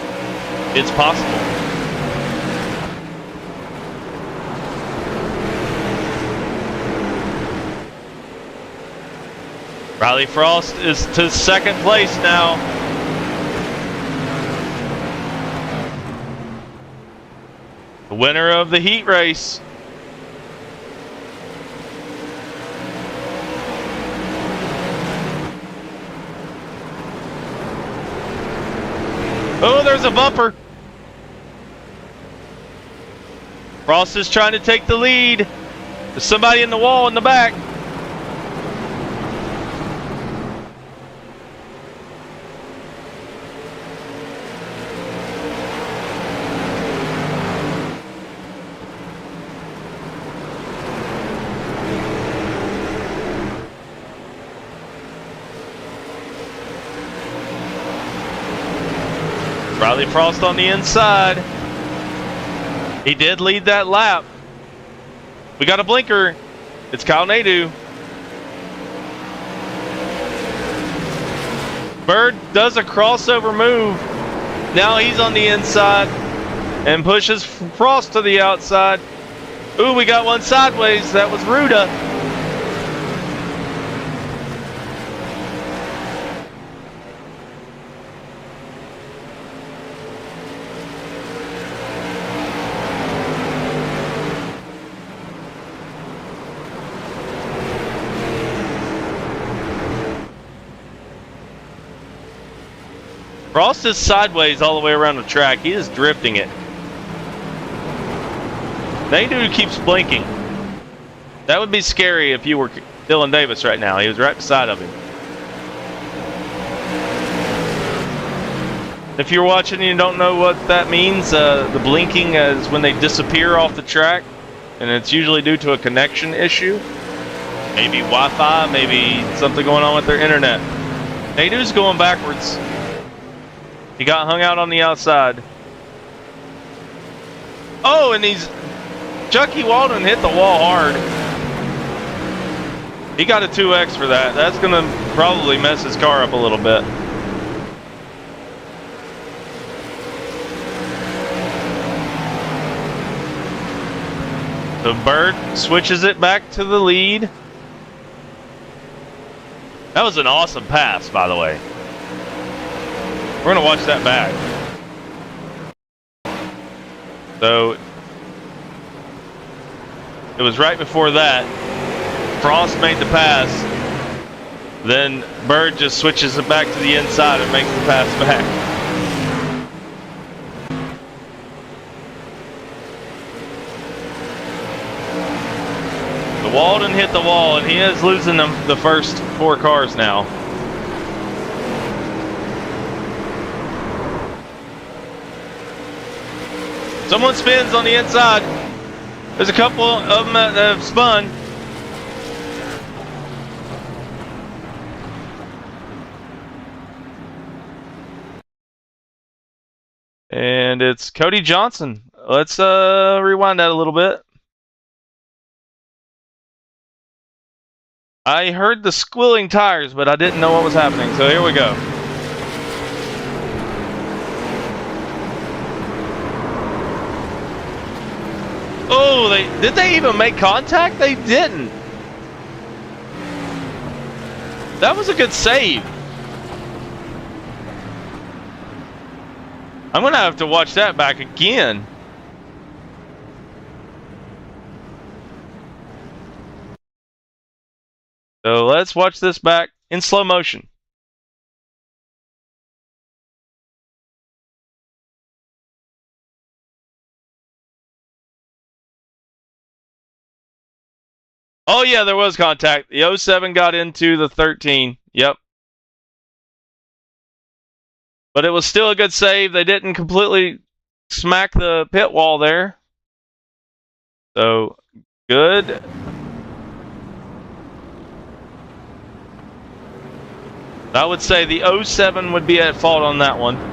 It's possible. Riley Frost is to second place now. The winner of the heat race. Oh, there's a bumper. Frost is trying to take the lead. There's somebody in the wall in the back. Riley Frost on the inside. He did lead that lap. We got a blinker. It's Kyle Nadeau. Bird does a crossover move. Now he's on the inside and pushes Frost to the outside. Ooh, we got one sideways. That was Ruda. Frost is sideways all the way around the track. He is drifting it. Nadeau keeps blinking. That would be scary if you were Dylan Davis right now. He was right beside of him. If you're watching and you don't know what that means, the blinking is when they disappear off the track, and it's usually due to a connection issue. Maybe Wi-Fi, maybe something going on with their internet. Nadeau's going backwards. He got hung out on the outside. Oh, and Chucky Walden hit the wall hard. He got a 2X for that. That's going to probably mess his car up a little bit. So Bird switches it back to the lead. That was an awesome pass, by the way. We're going to watch that back. So It was right before that. Frost made the pass. Then Bird just switches it back to the inside and makes the pass back. The Walden hit the wall, and he is losing the first 4 cars now. Someone spins on the inside. There's a couple of them that have spun. And it's Cody Johnson. Let's rewind that a little bit. I heard the squealing tires, but I didn't know what was happening. So here we go. Oh, did they even make contact? They didn't. That was a good save. I'm gonna have to watch that back again. So let's watch this back in slow motion. Oh yeah, there was contact. The 07 got into the 13. Yep. But it was still a good save. They didn't completely smack the pit wall there. So, good. I would say the 07 would be at fault on that one.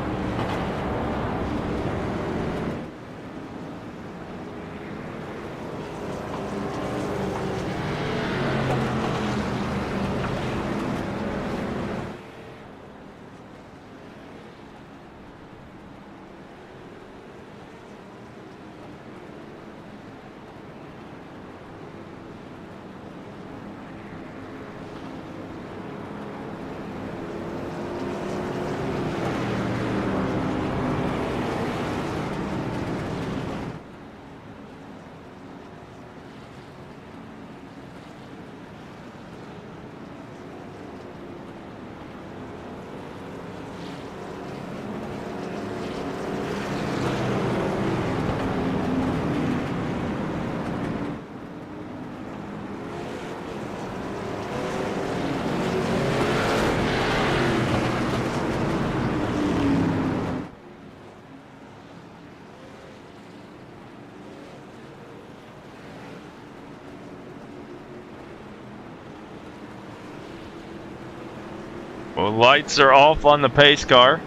Well, lights are off on the pace car.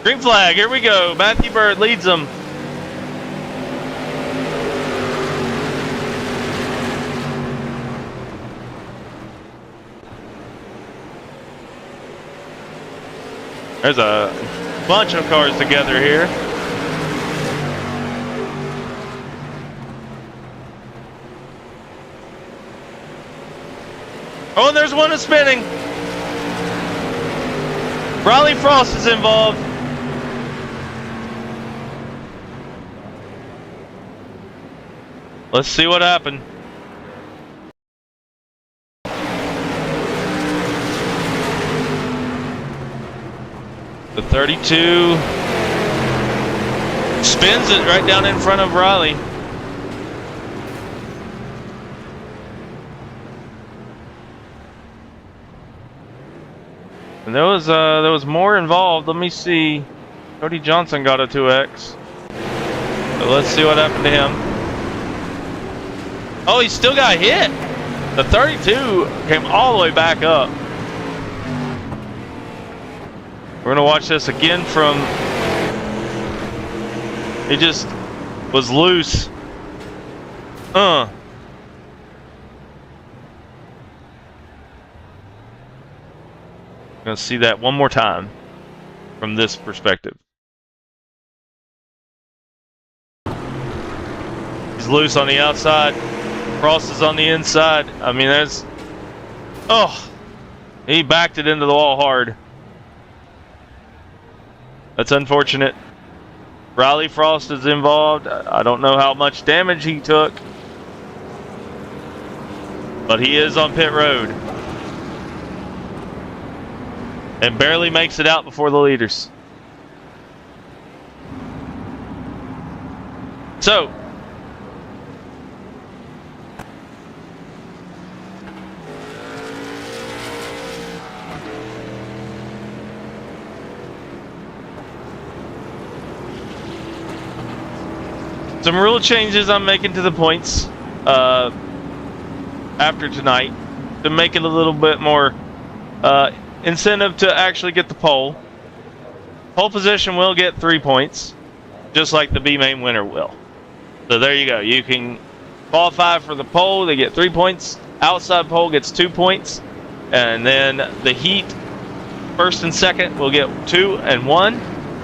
Green flag, here we go. Matthew Bird leads them. There's a bunch of cars together here. Oh, and there's one that's spinning. Riley Frost is involved. Let's see what happened. The 32 spins it right down in front of Riley. And there was more involved. Let me see. Cody Johnson got a 2X. So let's see what happened to him. Oh, he still got hit. The 32 came all the way back up. We're gonna watch this again from He just was loose. Gonna see that one more time from this perspective. He's loose on the outside. Frost is on the inside. I mean, that's... Oh! He backed it into the wall hard. That's unfortunate. Riley Frost is involved. I don't know how much damage he took. But he is on pit road. And barely makes it out before the leaders. So, some rule changes I'm making to the points after tonight to make it a little bit more incentive to actually get the pole. Pole position will get 3 points, just like the B main winner will. So there you go. You can qualify for the pole, they get 3 points. Outside pole gets 2 points. And then the heat, first and second, will get 2 and 1.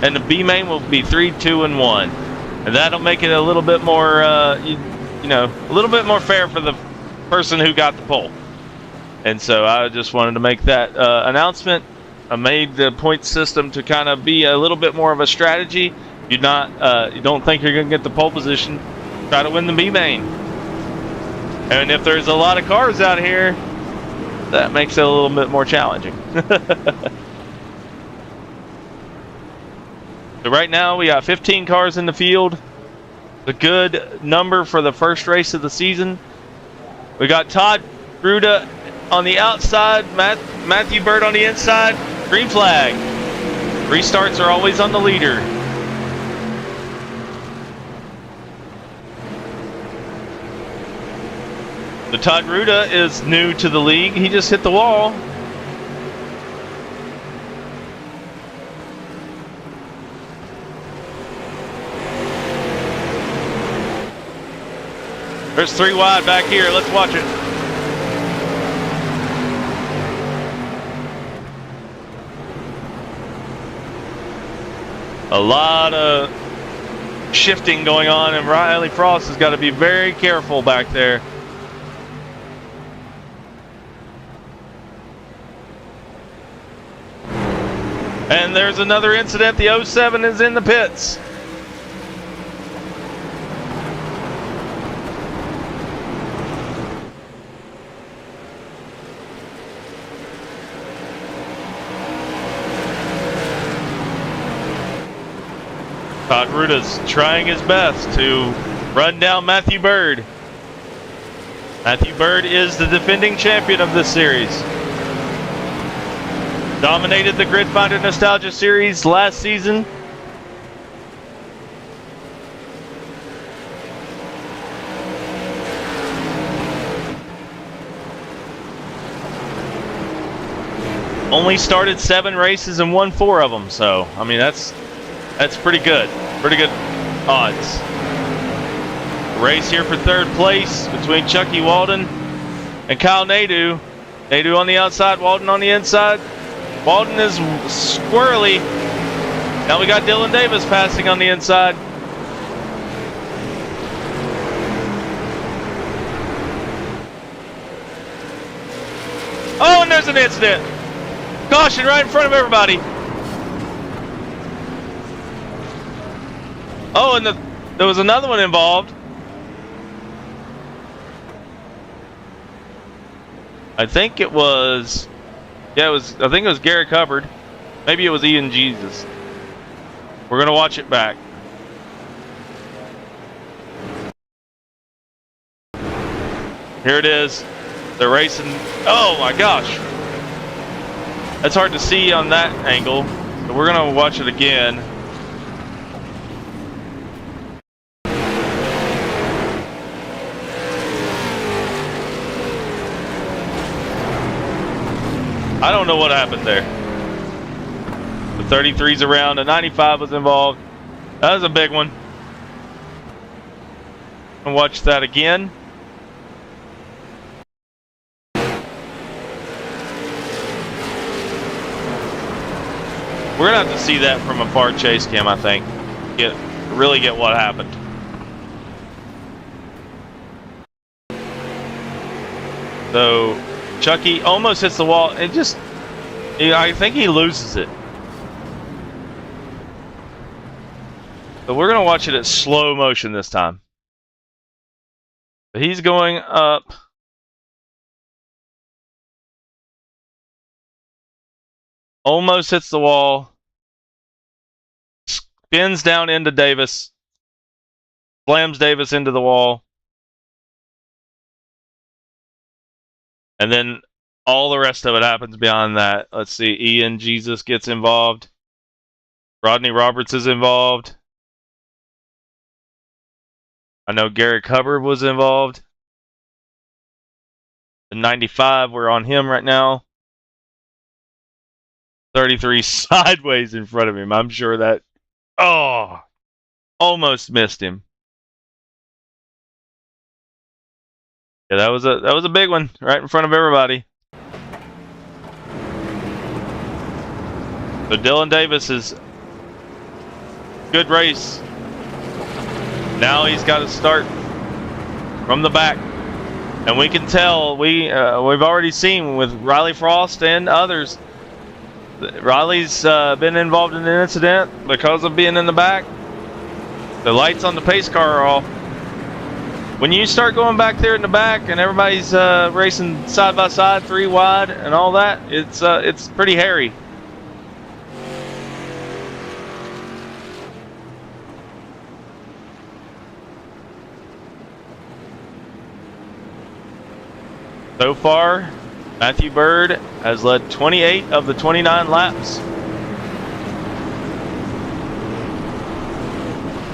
And the B main will be 3, 2, and 1. And that'll make it a little bit more, you know, a little bit more fair for the person who got the pole. And so I just wanted to make that announcement. I made the point system to kind of be a little bit more of a strategy. You don't think you're going to get the pole position, try to win the B main. And if there's a lot of cars out here, that makes it a little bit more challenging. So right now we got 15 cars in the field. A good number for the first race of the season. We got Todd Ruda on the outside, Matthew Bird on the inside. Green flag. Restarts are always on the leader. The Todd Ruda is new to the league. He just hit the wall. There's 3 wide back here. Let's watch it. A lot of shifting going on, and Riley Frost has got to be very careful back there. And there's another incident. The 07 is in the pits. Todd Ruda's trying his best to run down Matthew Bird. Matthew Bird is the defending champion of this series. Dominated the Grid Finder Nostalgia Series last season. Only started 7 races and won 4 of them, so I mean that's pretty good. Pretty good odds. Race here for 3rd place between Chucky Walden and Kyle Nadeau. Nadeau on the outside, Walden on the inside. Walden is squirrely. Now we got Dylan Davis passing on the inside. Oh, and there's an incident. Caution right in front of everybody. Oh, and there was another one involved. I think it was... Yeah, I think it was Garrick Hubbard. Maybe it was Ian Jesus. We're going to watch it back. Here it is. They're racing. Oh my gosh. That's hard to see on that angle. So we're going to watch it again. I don't know what happened there. The 33's around, the 95 was involved. That was a big one. And watch that again. We're gonna have to see that from a far chase cam, I think. Really get what happened. So Chucky almost hits the wall. I think he loses it. So we're gonna watch it at slow motion this time. But he's going up. Almost hits the wall. Spins down into Davis. Slams Davis into the wall. And then all the rest of it happens beyond that. Let's see. Ian Jesus gets involved. Rodney Roberts is involved. I know Garrick Hubbard was involved. The 95, we're on him right now. 33 sideways in front of him. I'm sure that... Oh! Almost missed him. Yeah, that was a big one. Right in front of everybody. So Dylan Davis is... Good race. Now he's got to start from the back. And we can tell, we've already seen with Riley Frost and others, Riley's been involved in an incident because of being in the back. The lights on the pace car are off. When you start going back there in the back and everybody's racing side by side, 3 wide and all that, it's pretty hairy. So far, Matthew Bird has led 28 of the 29 laps.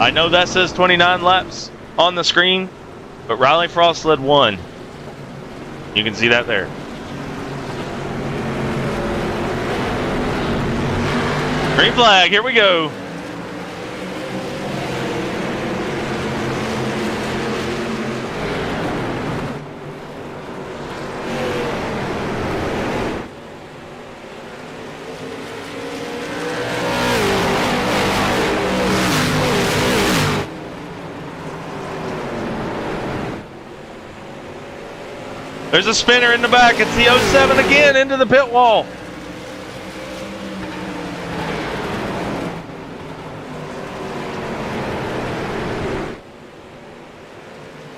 I know that says 29 laps on the screen, but Riley Frost led 1. You can see that there. Green flag, here we go. There's a spinner in the back. It's the 07 again into the pit wall.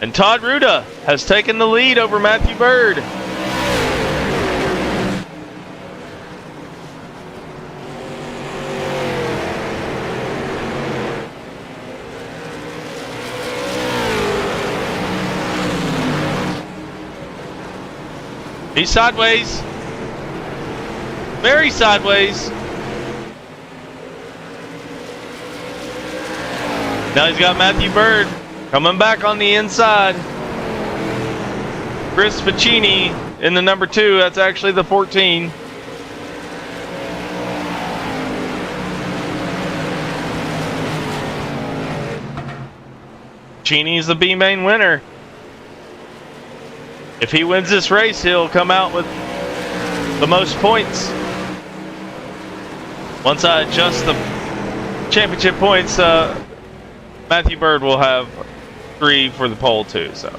And Todd Ruda has taken the lead over Matthew Bird. He's sideways. Very sideways. Now he's got Matthew Bird coming back on the inside. Chris Ficini in the number 2. That's actually the 14. Ficini's the B-main winner. If he wins this race, he'll come out with the most points. Once I adjust the championship points, Matthew Bird will have 3 for the pole too. So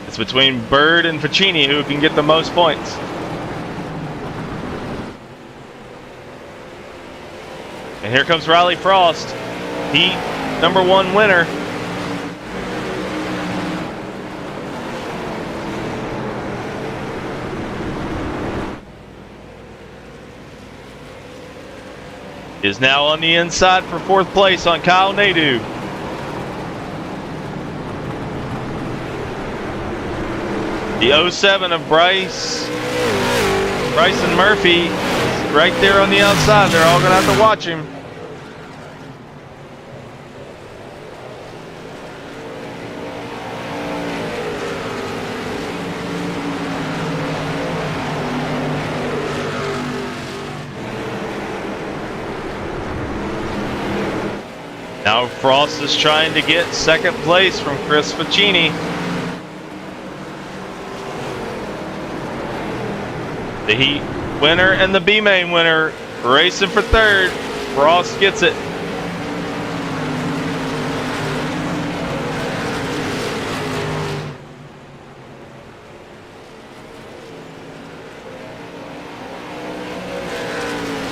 it's between Bird and Ficini who can get the most points. And here comes Riley Frost, Heat number 1 winner. Is now on the inside for 4th place on Kyle Nadeau. The 07 of Bryson Murphy is right there on the outside. They're all going to have to watch him. Now Frost is trying to get second place from Chris Faccini. The Heat winner and the B-Main winner racing for third. Frost gets it.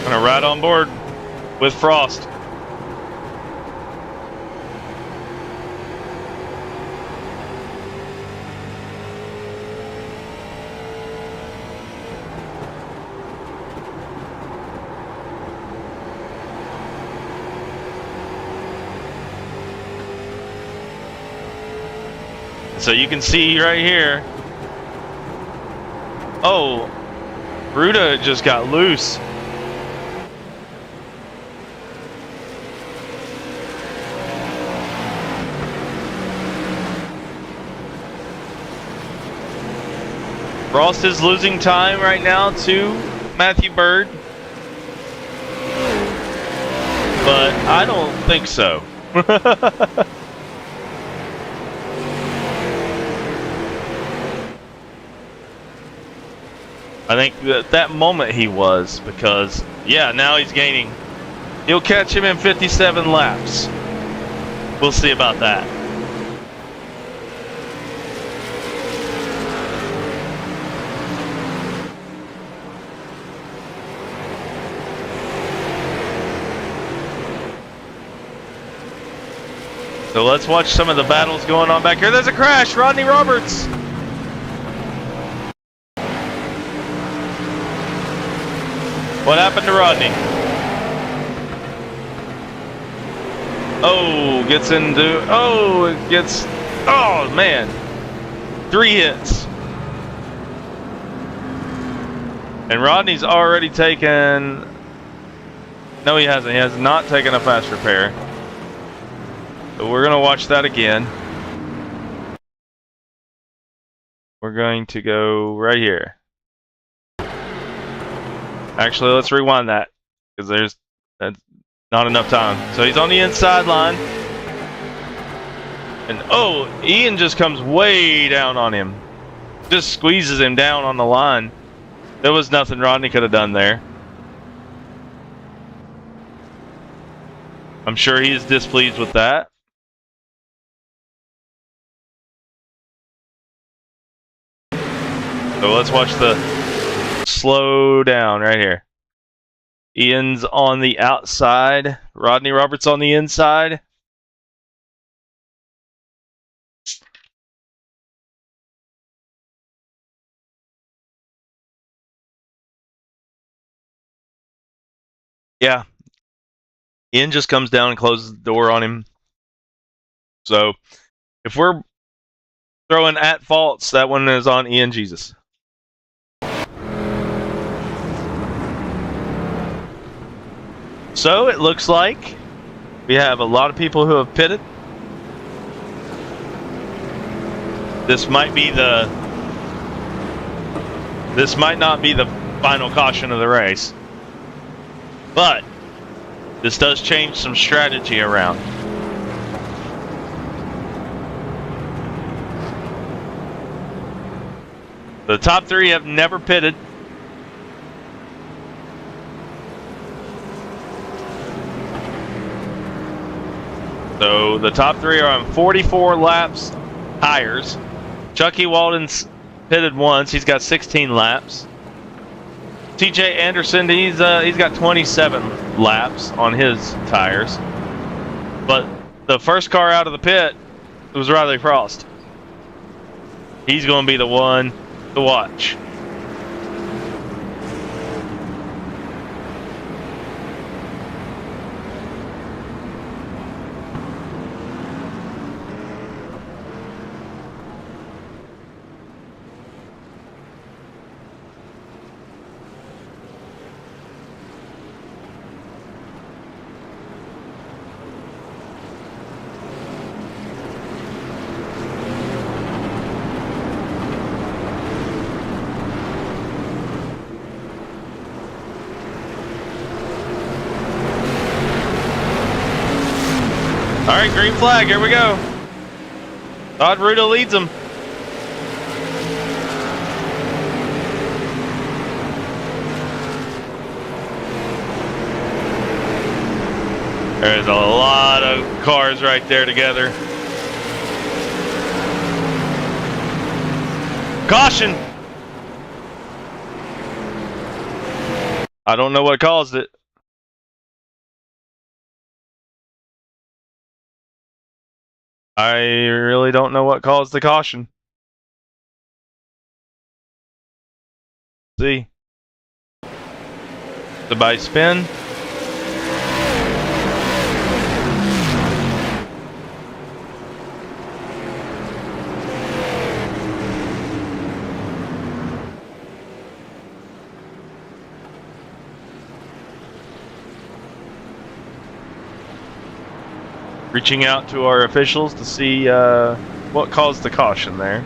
Gonna ride on board with Frost. So you can see right here. Oh, Ruda just got loose. Frost is losing time right now to Matthew Bird. But I don't think so. I think at that moment he was, because, yeah, now he's gaining. He'll catch him in 57 laps. We'll see about that. So let's watch some of the battles going on back here. There's a crash, Rodney Roberts. What happened to Rodney? Oh, gets into, oh, it gets, oh man. 3 hits. And Rodney's already taken, no he hasn't, he has not taken a fast repair. So we're gonna watch that again. We're going to go right here. Actually, let's rewind that, because that's not enough time. So he's on the inside line. And oh, Ian just comes way down on him. Just squeezes him down on the line. There was nothing Rodney could have done there. I'm sure he is displeased with that. So let's watch the slow down right here. Ian's on the outside. Rodney Roberts on the inside. Yeah. Ian just comes down and closes the door on him. So if we're throwing at faults, that one is on Ian Jesus. So it looks like we have a lot of people who have pitted. This might not be the final caution of the race, but this does change some strategy around. The top 3 have never pitted. So the top 3 are on 44 laps tires. Chucky Walden's pitted once. He's got 16 laps. TJ Anderson, he's got 27 laps on his tires. But the first car out of the pit was Riley Frost. He's going to be the one to watch. right, green flag. Here we go. Todd Ruda leads them. There's a lot of cars right there together. Caution! I don't know what caused it. I really don't know what caused the caution. See? Somebody spin. Reaching out to our officials to see what caused the caution there.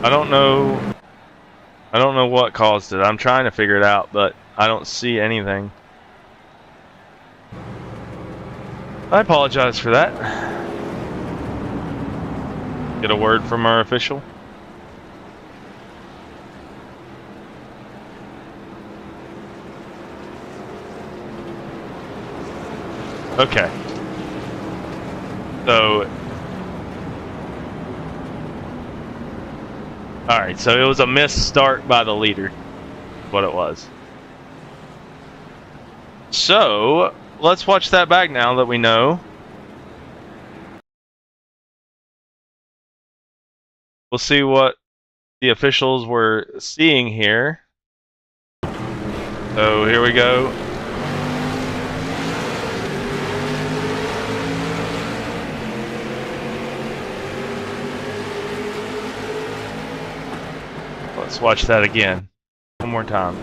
I don't know what caused it. I'm trying to figure it out, but I don't see anything. I apologize for that. Get a word from our official. Okay. So alright, so it was a missed start by the leader. What it was. So, let's watch that back now that we know. We'll see what the officials were seeing here. So, here we go. Let's watch that again. One more time.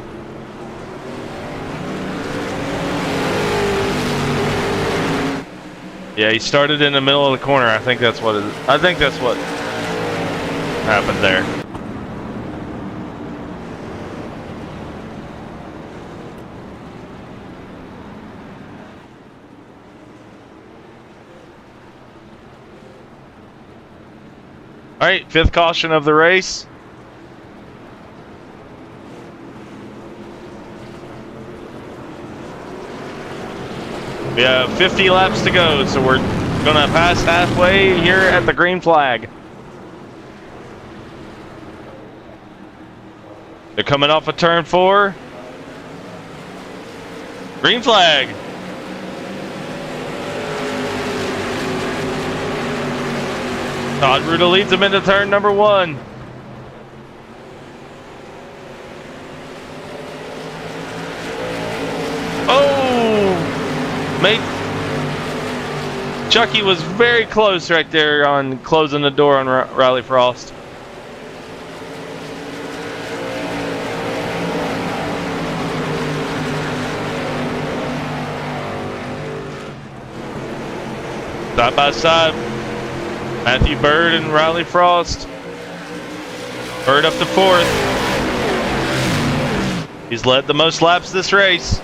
Yeah, he started in the middle of the corner. I think that's what happened there. All right, 5th caution of the race. We have 50 laps to go, so we're gonna pass halfway here at the green flag. They're coming off of turn 4. Green flag. Todd Ruda leads them into turn number 1. Chucky was very close right there on closing the door on Riley Frost. Side by side, Matthew Bird and Riley Frost. Bird up to 4th. He's led the most laps this race.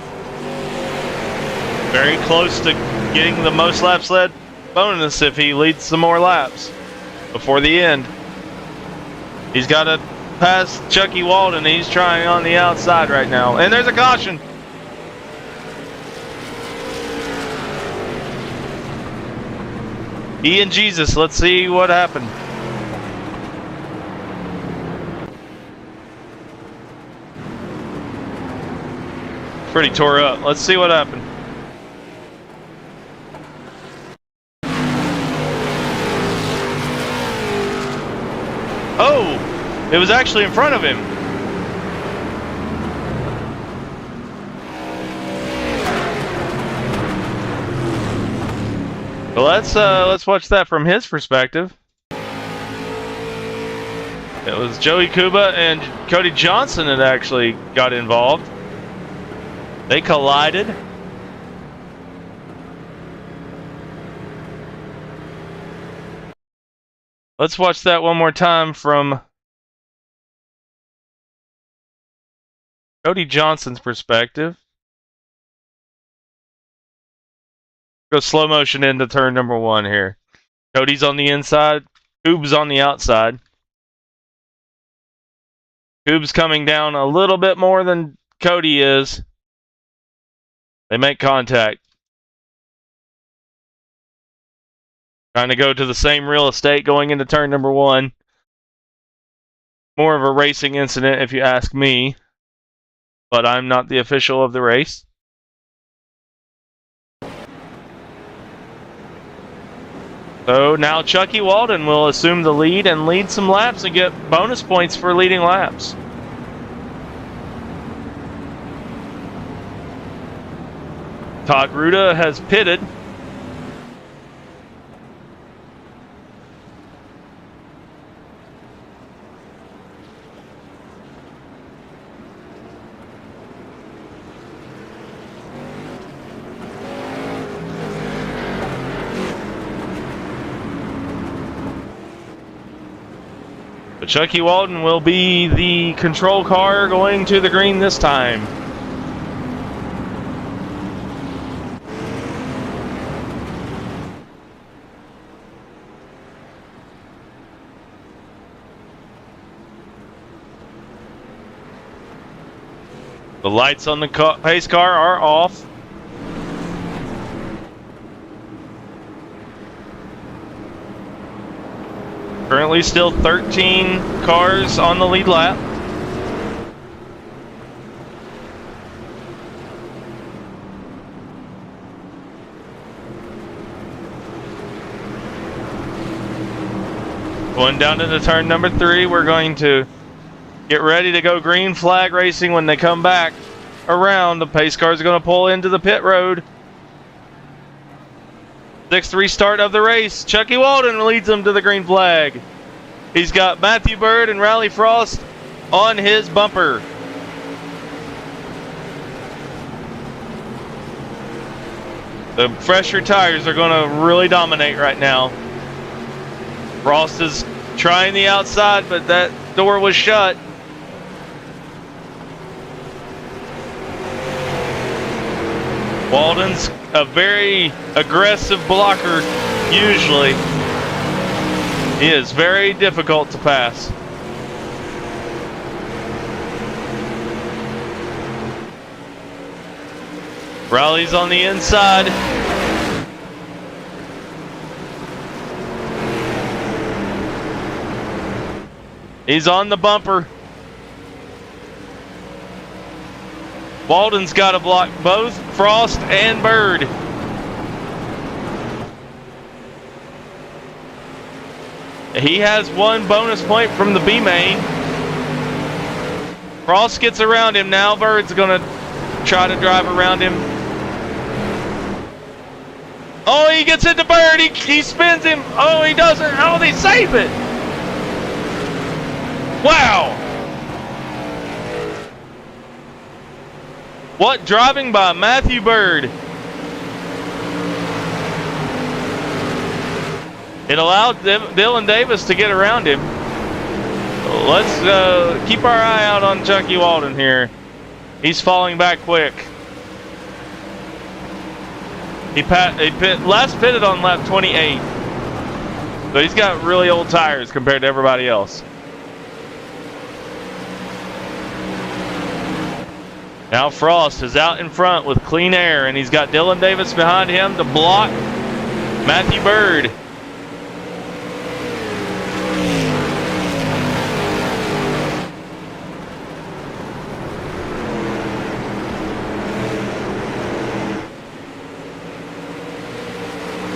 Very close to getting the most laps led bonus if he leads some more laps before the end. He's got to pass Chucky Walden. He's trying on the outside right now. And there's a caution. Ian Jesus, let's see what happened. Pretty tore up. Let's see what happened. Oh, it was actually in front of him. Well, let's watch that from his perspective. It was Joey Kuba and Cody Johnson that actually got involved. They collided. Let's watch that one more time from Cody Johnson's perspective. Go slow motion into turn number 1 here. Cody's on the inside. Coob's on the outside. Coob's coming down a little bit more than Cody is. They make contact. Trying to go to the same real estate going into turn number 1. More of a racing incident if you ask me. But I'm not the official of the race. So now Chucky Walden will assume the lead and lead some laps and get bonus points for leading laps. Todd Ruda has pitted. But Chucky Walden will be the control car going to the green this time. The lights on the pace car are off. Currently still 13 cars on the lead lap. Going down into turn number 3, we're going to get ready to go green flag racing when they come back around. The pace car is going to pull into the pit road. 6th restart of the race. Chucky Walden leads them to the green flag. He's got Matthew Bird and Rally Frost on his bumper. The fresher tires are going to really dominate right now. Frost is trying the outside, but that door was shut. Walden's a very aggressive blocker, usually. He is very difficult to pass. Rally's on the inside. He's on the bumper. Walden's got to block both Frost and Bird. He has one bonus point from the B main. Frost gets around him now. Bird's going to try to drive around him. Oh, he gets into Bird. He spins him. Oh, he doesn't. Oh, they save it. Wow. What driving by Matthew Bird. It allowed Dylan Davis to get around him. Let's keep our eye out on Chucky Walden here. He's falling back quick. He last pitted on lap 28. So he's got really old tires compared to everybody else. Now Frost is out in front with clean air, and he's got Dylan Davis behind him to block Matthew Bird.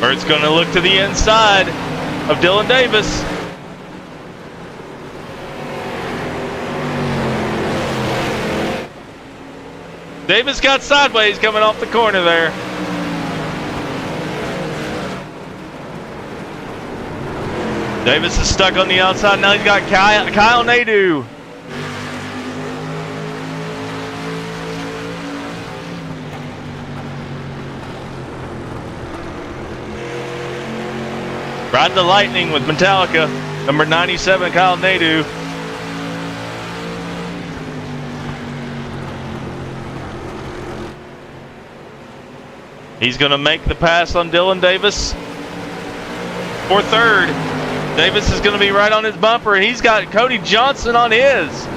Bird's going to look to the inside of Dylan Davis. Davis got sideways coming off the corner there. Davis is stuck on the outside. Now he's got Kyle Nadeau. Ride the Lightning with Metallica. Number 97, Kyle Nadeau. He's going to make the pass on Dylan Davis for third. Davis is going to be right on his bumper. He's got Cody Johnson on his.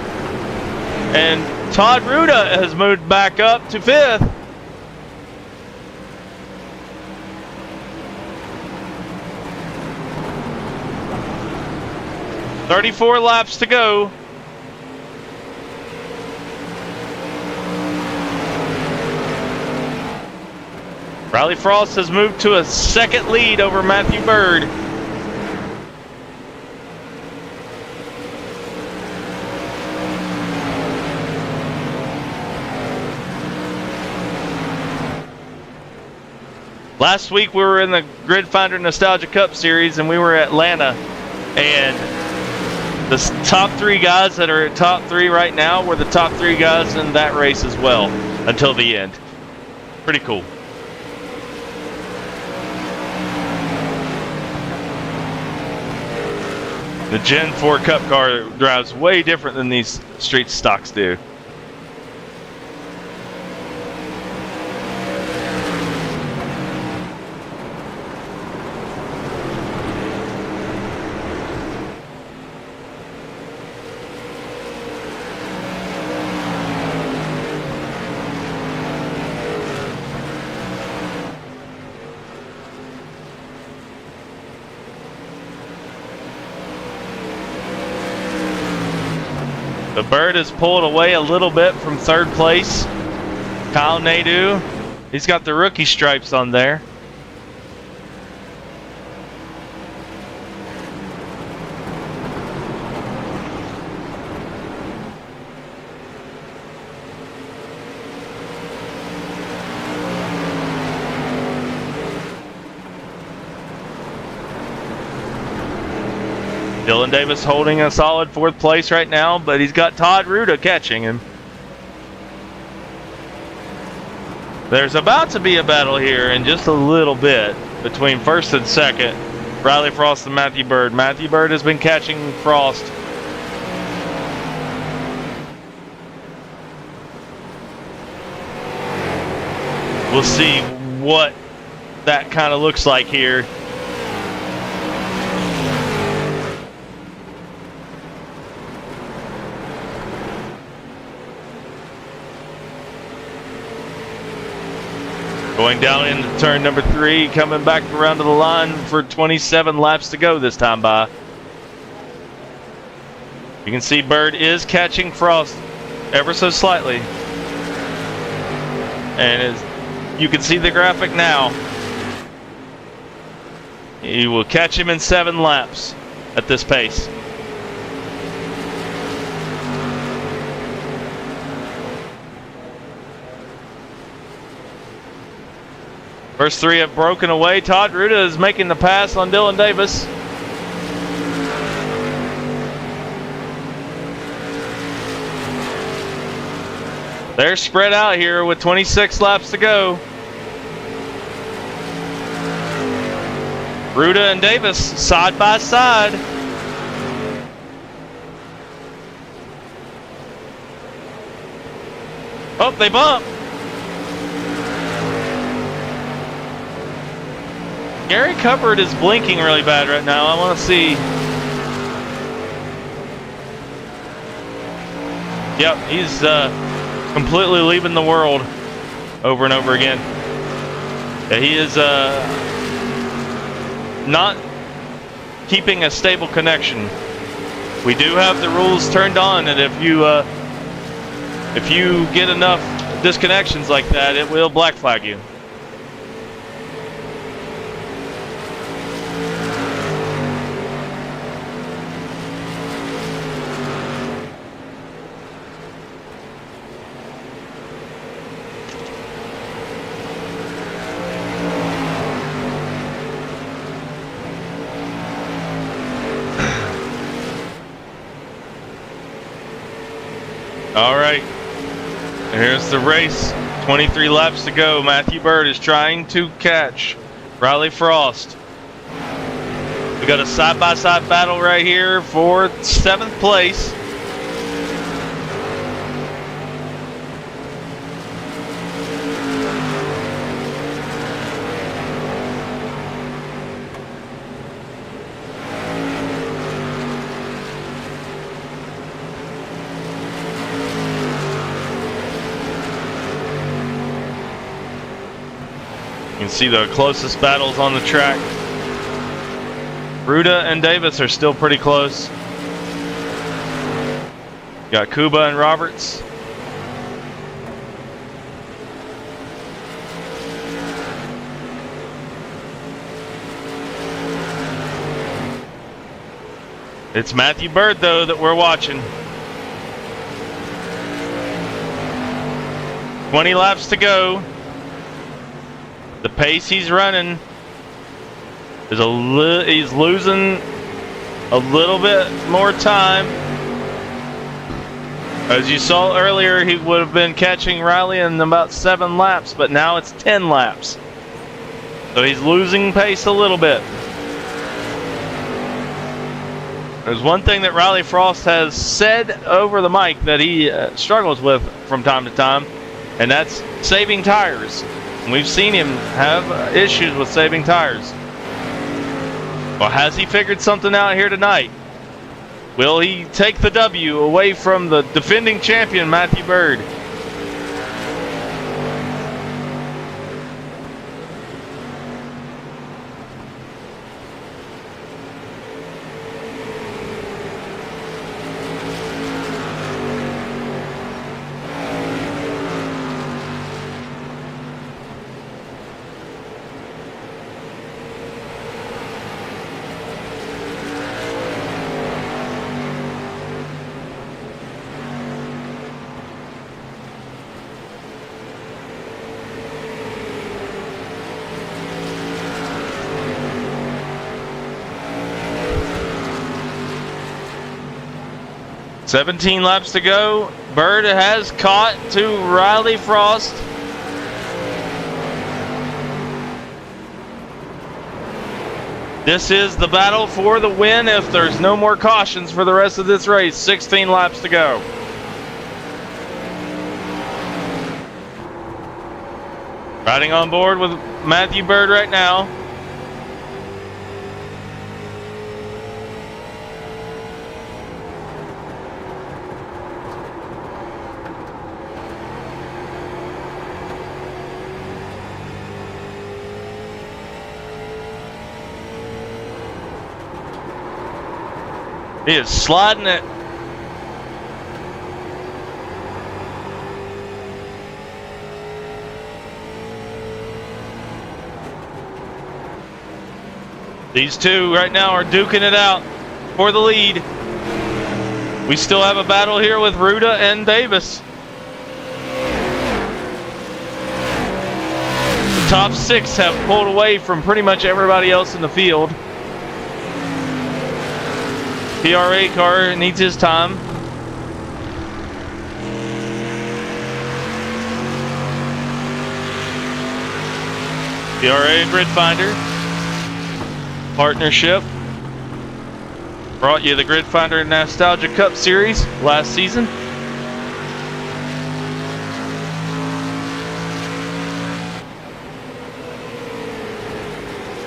And Todd Ruda has moved back up to fifth. "34 laps to go." Riley Frost has moved to a second lead over Matthew Bird. Last week we were in the Grid Finder Nostalgia Cup Series and we were at Atlanta, and the top three guys that are at top three right now were the top three guys in that race as well until the end. Pretty cool. The Gen 4 Cup car drives way different than these street stocks do. The Bird has pulled away a little bit from third place. Kyle Nadeau, he's got the rookie stripes on there. Dylan Davis holding a solid fourth place right now, but he's got Todd Ruda catching him. There's about to be a battle here in just a little bit between first and second, Riley Frost and Matthew Bird. Matthew Bird has been catching Frost. We'll see what that kind of looks like here. Going down into turn number 3, coming back around to the line for 27 laps to go this time by. You can see Bird is catching Frost ever so slightly. And as you can see the graphic now, he will catch him in 7 laps at this pace. First 3 have broken away. Todd Ruda is making the pass on Dylan Davis. They're spread out here with 26 laps to go. Ruda and Davis side by side. Oh, they bump. Gary Cuppard is blinking really bad right now. I want to see. Yep, he's completely leaving the world over and over again. Yeah, he is not keeping a stable connection. We do have the rules turned on, and if you get enough disconnections like that, it will black flag you. All right. Here's the race. 23 laps to go. Matthew Bird is trying to catch Riley Frost. We got a side-by-side battle right here for 7th place. You can see the closest battles on the track. Ruda and Davis are still pretty close. Got Kuba and Roberts. It's Matthew Bird, though, that we're watching. 20 laps to go. The pace he's running is he's losing a little bit more time. As you saw earlier, he would have been catching Riley in about 7 laps, but now it's 10 laps. So he's losing pace a little bit. There's one thing that Riley Frost has said over the mic that he struggles with from time to time, and that's saving tires. We've seen him have issues with saving tires. Well, has he figured something out here tonight? Will he take the W away from the defending champion, Matthew Bird? $17 laps to go. Bird has caught to Riley Frost. This is the battle for the win if there's no more cautions for the rest of this race. 16 laps to go. Riding on board with Matthew Bird right now. He is sliding it. These two right now are duking it out for the lead. We still have a battle here with Ruda and Davis. The top 6 have pulled away from pretty much everybody else in the field. PRA car needs his time. PRA Grid Finder partnership brought you the Grid Finder Nostalgia Cup Series last season.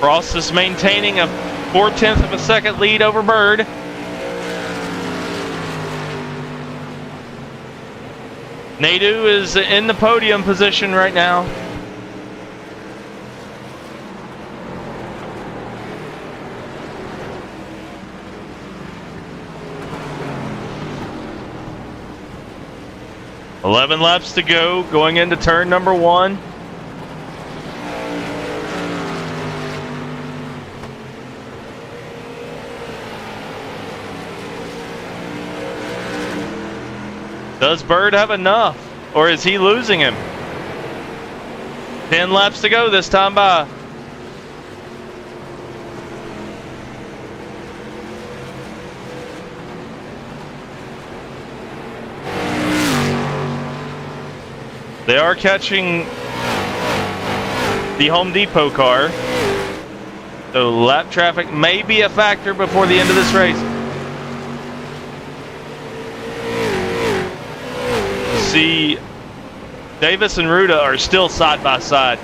Frost is maintaining a 0.4 of a second lead over Bird. Nadu is in the podium position right now. $11 laps to go, going into turn number 1. Does Bird have enough, or is he losing him? 10 laps to go this time by. They are catching the Home Depot car. So lap traffic may be a factor before the end of this race. See, Davis and Ruda are still side by side.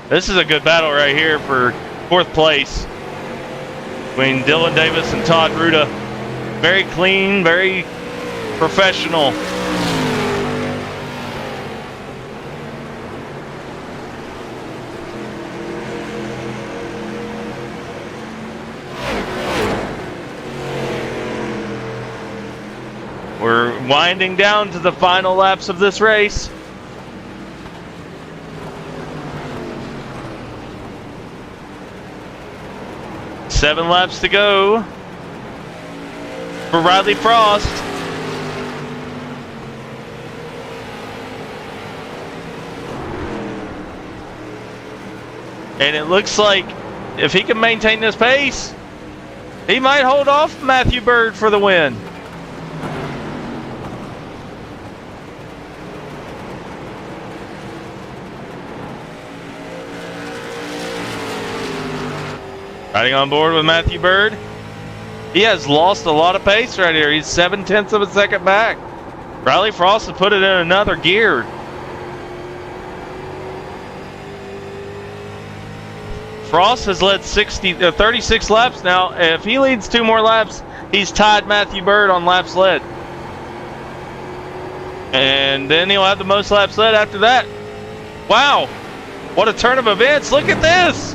This is a good battle right here for 4th place between Dylan Davis and Todd Ruda. Very clean, very professional. We're winding down to the final laps of this race. Seven laps to go for Riley Frost. And it looks like if he can maintain this pace, he might hold off Matthew Bird for the win. Riding on board with Matthew Bird. He has lost a lot of pace right here. He's 0.7 of a second back. Riley Frost has put it in another gear. Frost has led 36 laps now. If he leads 2 more laps, he's tied Matthew Bird on laps led. And then he'll have the most laps led after that. Wow, what a turn of events. Look at this.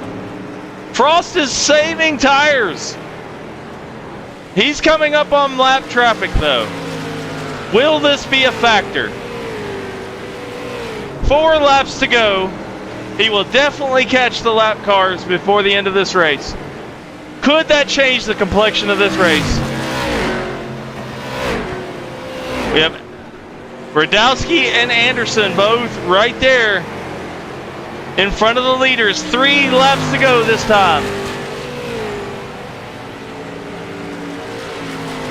Frost is saving tires. He's coming up on lap traffic though. Will this be a factor? 4 laps to go. He will definitely catch the lap cars before the end of this race. Could that change the complexion of this race? We have Radowski and Anderson both right there in front of the leaders. 3 laps to go this time.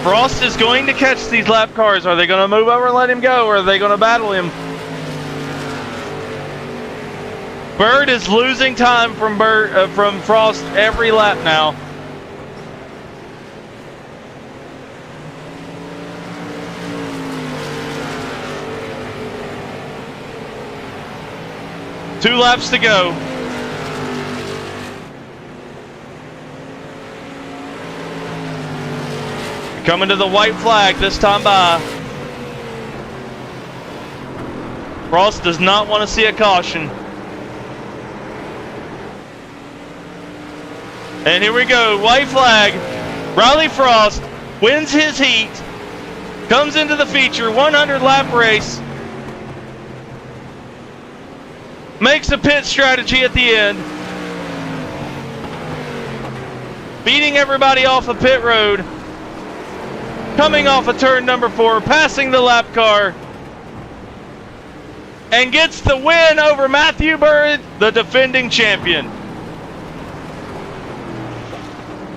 Frost is going to catch these lap cars. Are they going to move over and let him go, or are they going to battle him? Bird is losing time from Frost every lap now. Two laps to go. Coming to the white flag this time by. Frost does not want to see a caution. And here we go, white flag. Riley Frost wins his heat, comes into the feature, 100 lap race, makes a pit strategy at the end, beating everybody off of pit road, coming off of turn number 4, passing the lap car, and gets the win over Matthew Bird, the defending champion.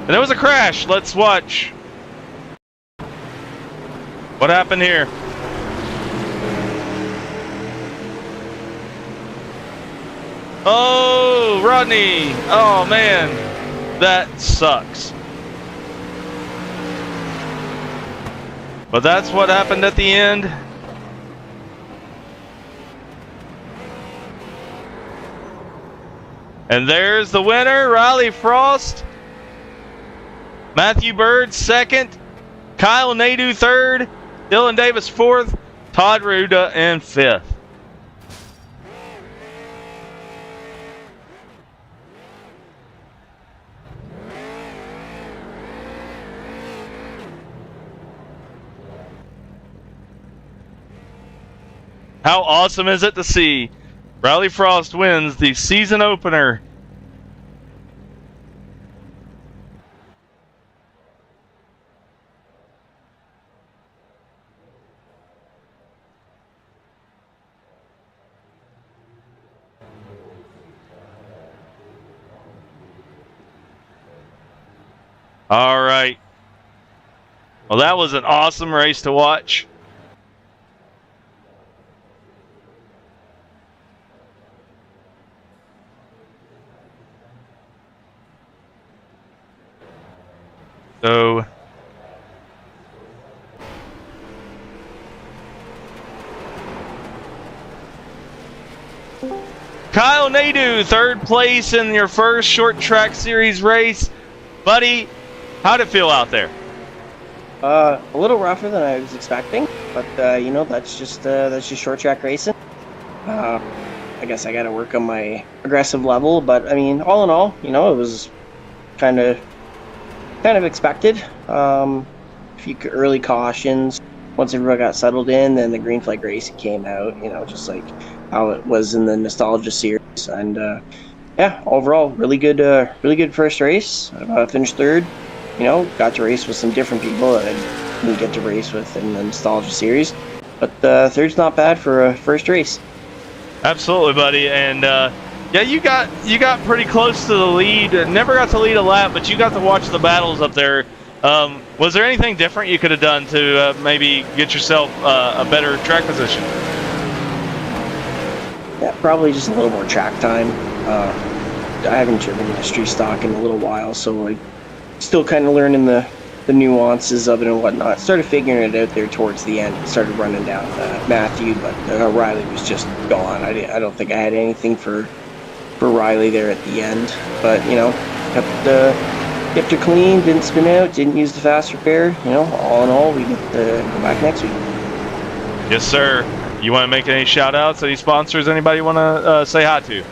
And there was a crash. Let's watch what happened here. Oh, Rodney. Oh, man. That sucks. But that's what happened at the end. And there's the winner, Riley Frost. Matthew Bird second, Kyle Nadeau third, Dylan Davis fourth, Todd Ruda in fifth. How awesome is it to see Riley Frost wins the season opener. All right. Well, that was an awesome race to watch. So, Kyle Nadeau, third place in your first short track series race. Buddy, how'd it feel out there? A little rougher than I was expecting, but you know, that's just short track racing. I guess I got to work on my aggressive level, but I mean, all in all, you know, it was kind of expected. A few early cautions. Once everyone got settled in, then the green flag racing came out. You know, just like how it was in the Nostalgia series, and yeah, overall, really good first race. Finished third. You know, got to race with some different people that I didn't get to race with in the Nostalgia series, but third's not bad for a first race. Absolutely, buddy, and yeah, you got pretty close to the lead. Never got to lead a lap, but you got to watch the battles up there. Was there anything different you could have done to maybe get yourself a better track position? Yeah, probably just a little more track time. I haven't driven a street stock in a little while, so I still kind of learning the nuances of it and whatnot. Started figuring it out there towards the end. Started running down Matthew, but Riley was just gone. I don't think I had anything for Riley there at the end. But you know, kept her clean, didn't spin out, didn't use the fast repair. You know, all in all, we get to go back next week. Yes, sir. You want to make any shout outs, any sponsors, anybody you want to say hi to?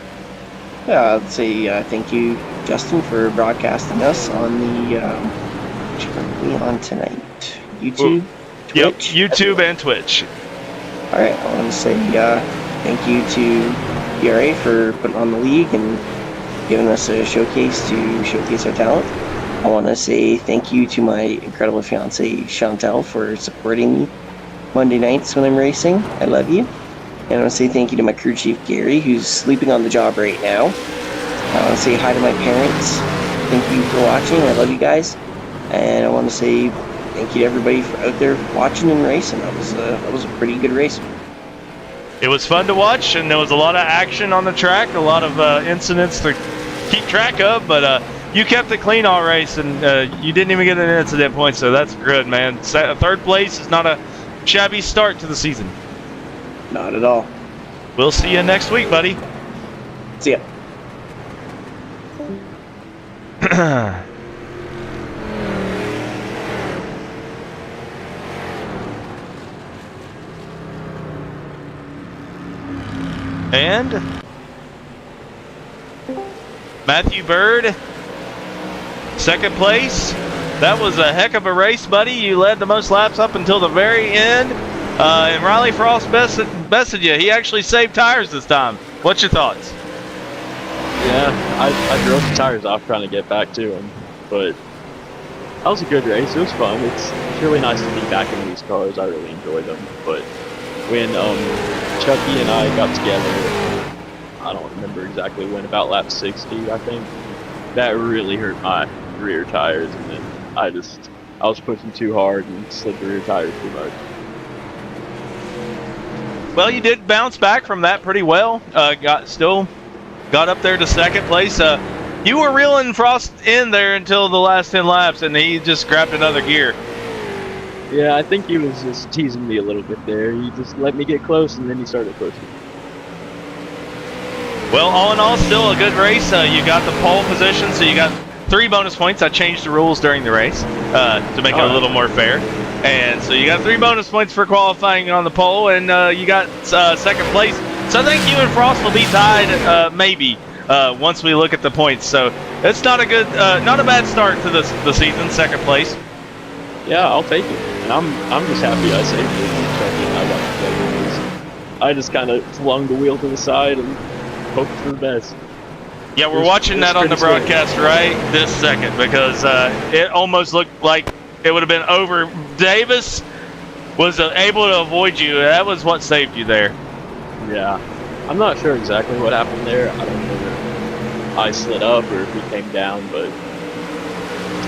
Yeah, I'd say thank you, Justin, for broadcasting us on the which one are we on tonight? YouTube, Twitch? Yep, YouTube and Twitch. All right, I want to say thank you to PRA for putting on the league and giving us a showcase to showcase our talent. I want to say thank you to my incredible fiancée, Chantel, for supporting me Monday nights when I'm racing. I love you. And I want to say thank you to my crew chief, Gary, who's sleeping on the job right now. I want to say hi to my parents. Thank you for watching. I love you guys. And I want to say thank you to everybody for out there watching and racing. That was a pretty good race. It was fun to watch, and there was a lot of action on the track, a lot of incidents to keep track of, but you kept it clean all race, and you didn't even get an incident point, so that's good, man. Third place is not a shabby start to the season. Not at all. We'll see you next week, buddy. See ya. And Matthew Bird, second place. That was a heck of a race, buddy. You led the most laps up until the very end. And Riley Frost bested you. He actually saved tires this time. What's your thoughts? Yeah, I drove the tires off trying to get back to him, but that was a good race. It was fun. It's really nice to be back in these cars. I really enjoy them. But when Chucky and I got together, I don't remember exactly when, about lap 60, I think, that really hurt my rear tires, and then I was pushing too hard and slid the rear tires too much. Well, you did bounce back from that pretty well. Got up there to second place. You were reeling Frost in there until the last 10 laps, and he just grabbed another gear. Yeah, I think he was just teasing me a little bit there. He just let me get close, and then he started pushing. Well, all in all, still a good race. You got the pole position, so you got 3 bonus points. I changed the rules during the race to make it a little more fair. And so you got 3 bonus points for qualifying on the pole, and you got second place. So I think you and Frost will be tied, maybe, once we look at the points. So it's not a bad start to the season, second place. Yeah, I'll take it. And I'm just happy I saved it. And I got together. I just kind of flung the wheel to the side and hoped for the best. Yeah, we're watching that on the broadcast right this second, because it almost looked like it would have been over. Davis was able to avoid you. That was what saved you there. Yeah. I'm not sure exactly what happened there. I don't know if I slid up or if he came down, but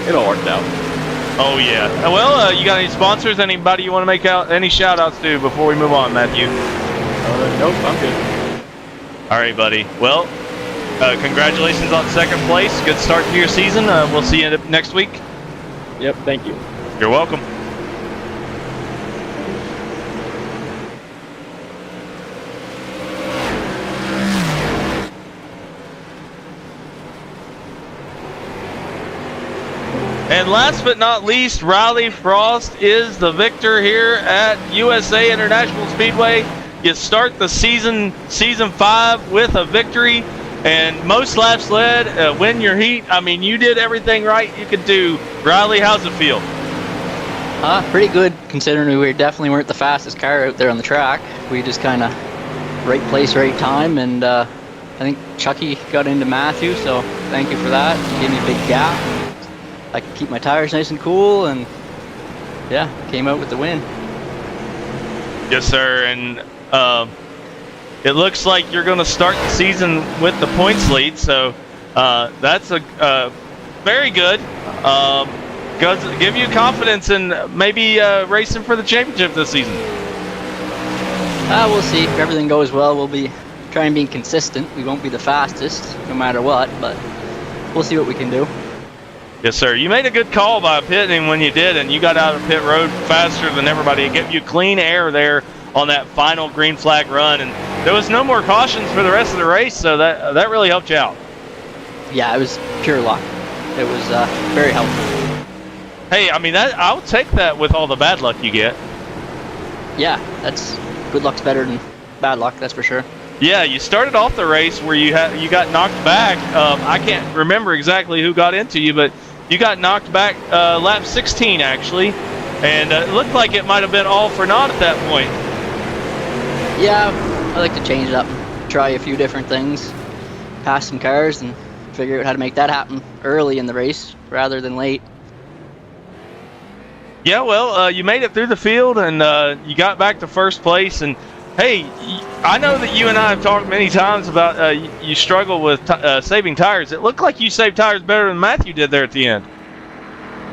it all worked out. Oh yeah. Well, you got any sponsors? Anybody you want to make out any shout outs to before we move on, Matthew? Nope, I'm good. All right, buddy. Well, congratulations on second place. Good start to your season. We'll see you next week. Yep, thank you. You're welcome. And last but not least, Riley Frost is the victor here at USA International Speedway. You start the season 5 with a victory and most laps led, win your heat. I mean, you did everything right you could do. Riley, how's it feel? Pretty good, considering we definitely weren't the fastest car out there on the track. We just kind of right place, right time, and I think Chucky got into Matthew, so thank you for that. Gave me a big gap. I could keep my tires nice and cool, and yeah, came out with the win. Yes, sir. And it looks like you're going to start the season with the points lead, so that's a very good. Give you confidence in maybe racing for the championship this season. We'll see. If everything goes well, we'll be trying to be consistent. We won't be the fastest, no matter what, but we'll see what we can do. Yes, sir. You made a good call by pitting when you did, and you got out of pit road faster than everybody. It gave you clean air there on that final green flag run, and there was no more cautions for the rest of the race, so that really helped you out. Yeah, it was pure luck. It was very helpful. Hey, I mean, I'll take that with all the bad luck you get. Yeah, that's good luck's better than bad luck, that's for sure. Yeah, you started off the race where you got knocked back. I can't remember exactly who got into you, but you got knocked back lap 16, actually, and it looked like it might have been all for naught at that point. Yeah, I like to change it up, try a few different things, pass some cars, and figure out how to make that happen early in the race rather than late. Yeah, well, you made it through the field, and you got back to first place. And hey, I know that you and I have talked many times about you struggle with saving tires. It looked like you saved tires better than Matthew did there at the end.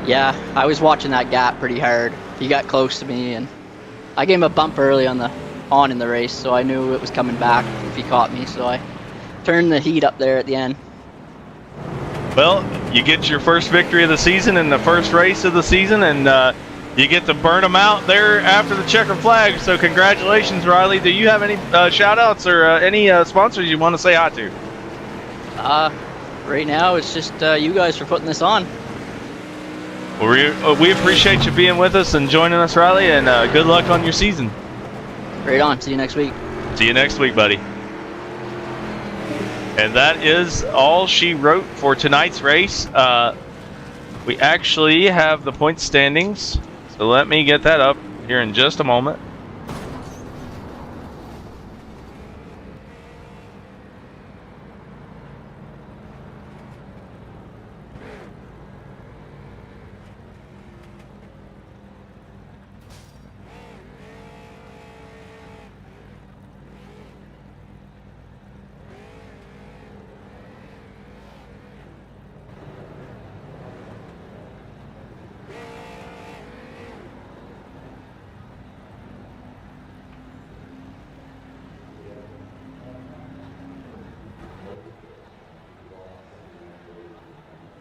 Yeah, I was watching that gap pretty hard. He got close to me, and I gave him a bump early in the race, so I knew it was coming back if he caught me. So I turned the heat up there at the end. Well, you get your first victory of the season in the first race of the season, and you get to burn them out there after the checker flag. So congratulations, Riley. Do you have any shout-outs or any sponsors you want to say hi to? Right now, it's just you guys for putting this on. Well, we appreciate you being with us and joining us, Riley, and good luck on your season. Right on. See you next week. See you next week, buddy. And that is all she wrote for tonight's race. We actually have the point standings, so let me get that up here in just a moment.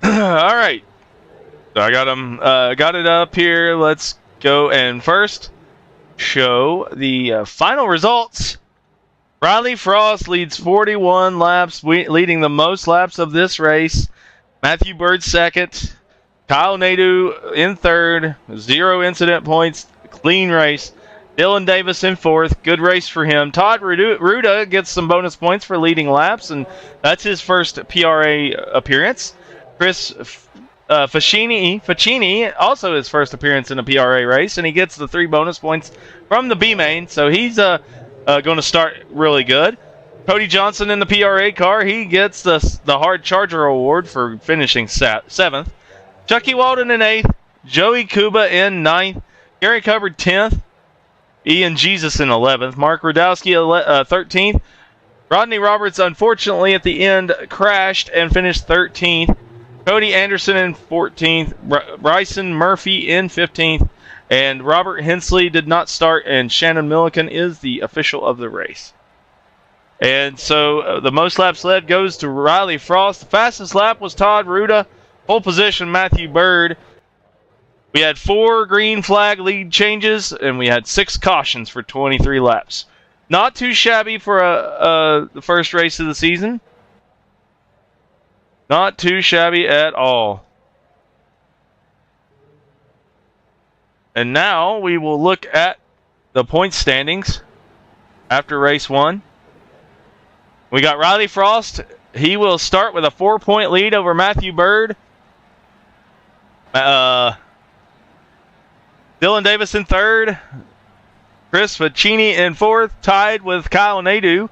All right, so I got it up here. Let's go and first show the final results. Riley Frost leads 41 laps, leading the most laps of this race. Matthew Bird second, Kyle Nadeau in third, 0 incident points, clean race. Dylan Davis in fourth, good race for him. Todd Ruda gets some bonus points for leading laps, and that's his first PRA appearance. Chris Facchini, also his first appearance in a PRA race, and he gets the 3 bonus points from the B-Main, so he's going to start really good. Cody Johnson in the PRA car, he gets the Hard Charger Award for finishing 7th. Chucky Walden in 8th, Joey Kuba in 9th, Gary Hubbard 10th, Ian Jesus in 11th, Mark Radowski 13th. Rodney Roberts, unfortunately, at the end crashed and finished 13th. Cody Anderson in 14th, Bryson Murphy in 15th, and Robert Hensley did not start, and Shannon Milliken is the official of the race. And so the most laps led goes to Riley Frost. The fastest lap was Todd Ruda. Pole position, Matthew Bird. We had 4 green flag lead changes, and we had 6 cautions for 23 laps. Not too shabby for the first race of the season. Not too shabby at all. And now we will look at the point standings after race 1. We got Riley Frost. He will start with a 4-point lead over Matthew Bird. Dylan Davis in 3rd. Chris Faccini in 4th, tied with Kyle Nadeau.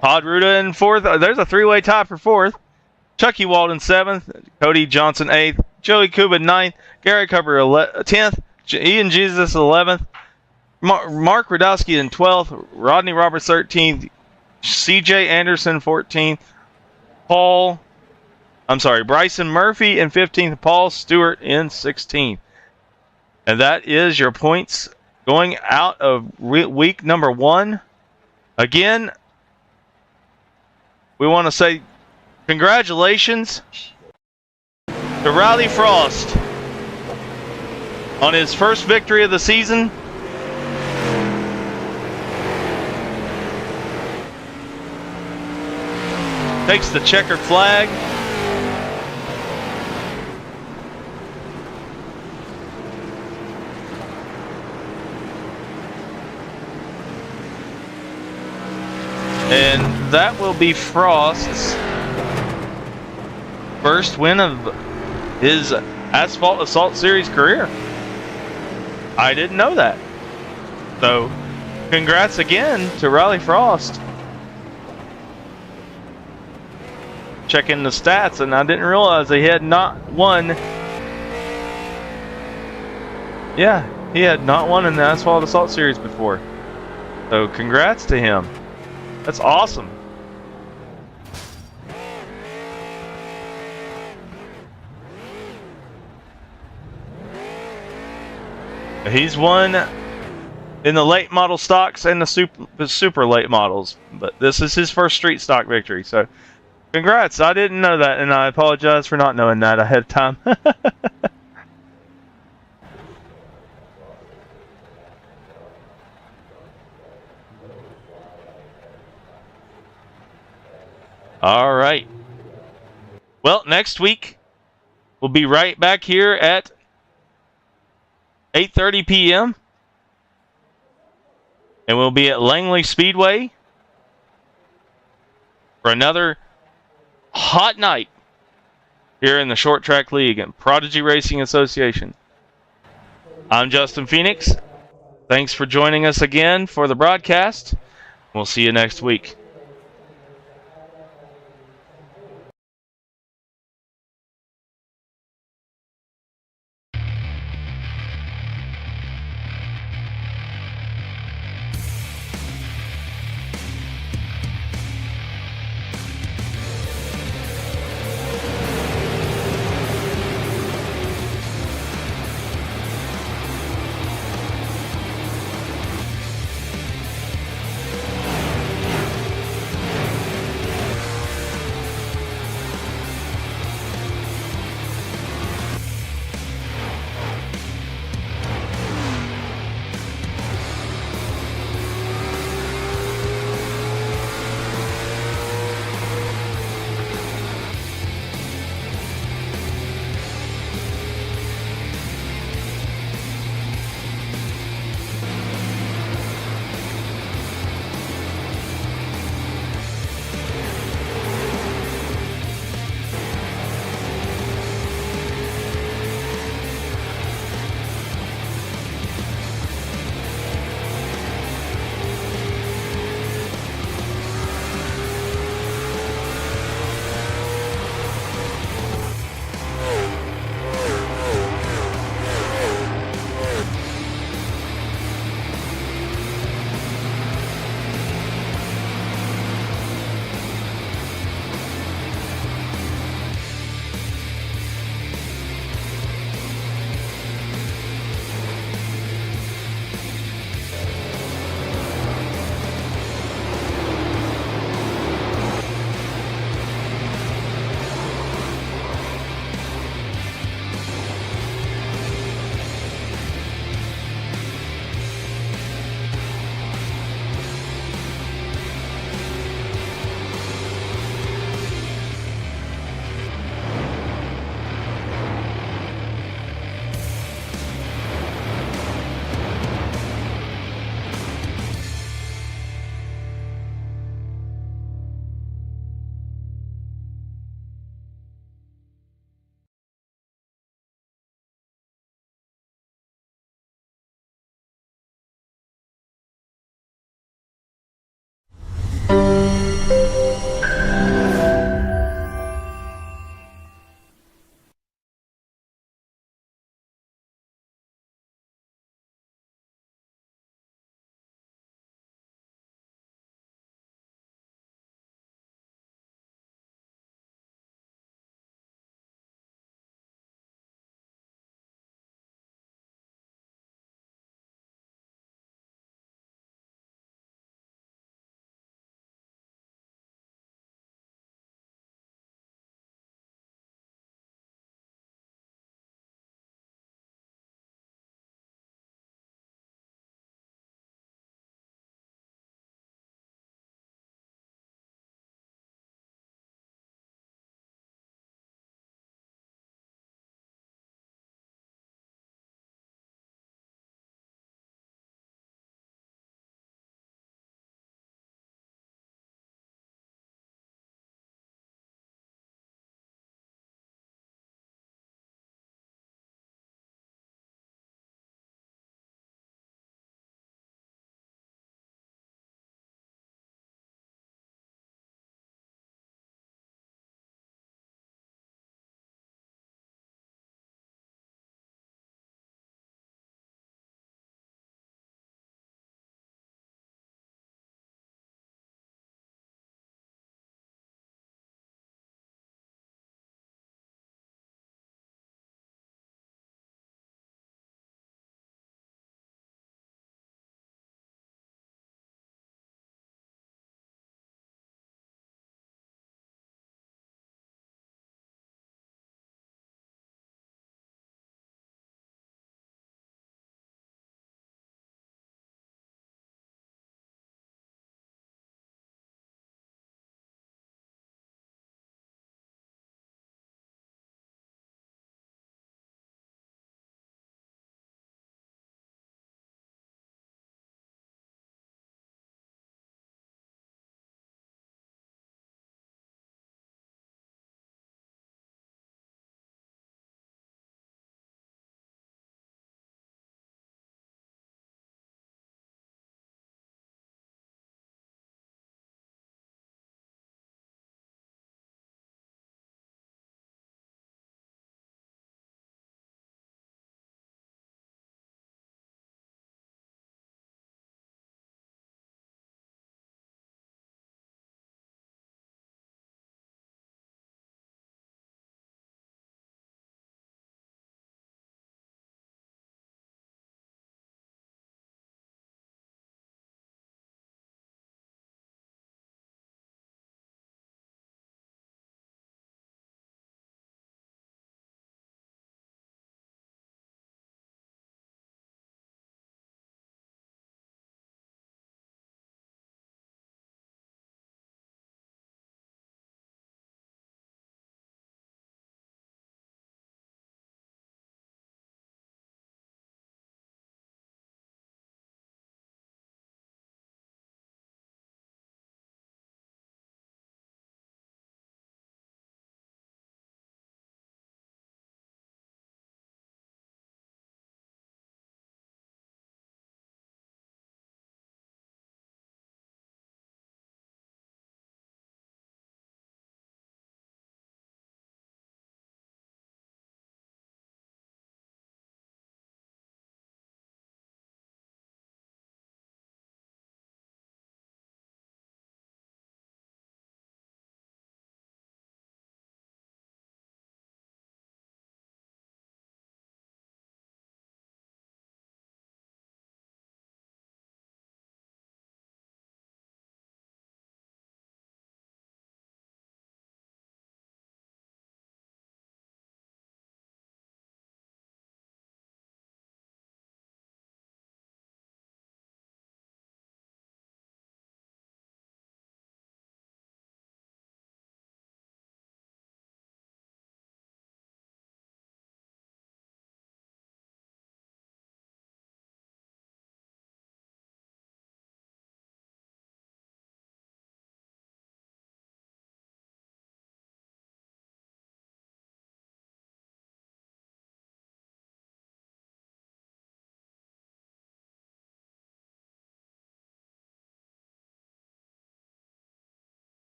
Todd Ruda in 4th. There's a 3-way tie for 4th. Chucky Walden 7th, Cody Johnson 8th, Joey Kubin 9th, Gary Cooper 10th, Ian Jesus 11th, Mark Radowski in 12th, Rodney Roberts 13th, CJ Anderson 14th, Bryson Murphy in 15th, Paul Stewart in 16th. And that is your points going out of week number 1. Again, we want to say congratulations to Riley Frost on his first victory of the season. Takes the checkered flag. And that will be Frost's first win of his Asphalt Assault Series career. I didn't know that. So, congrats again to Riley Frost. Checking the stats, and I didn't realize he had not won. Yeah, he had not won in the Asphalt Assault Series before. So, congrats to him. That's awesome. He's won in the late model stocks and the super late models, but this is his first street stock victory. So, congrats. I didn't know that, and I apologize for not knowing that ahead of time. All right. Well, next week we'll be right back here at 8:30 p.m. and we'll be at Langley Speedway for another hot night here in the Short Track League and Prodigy Racing Association. I'm Justin Phoenix. Thanks for joining us again for the broadcast. We'll see you next week.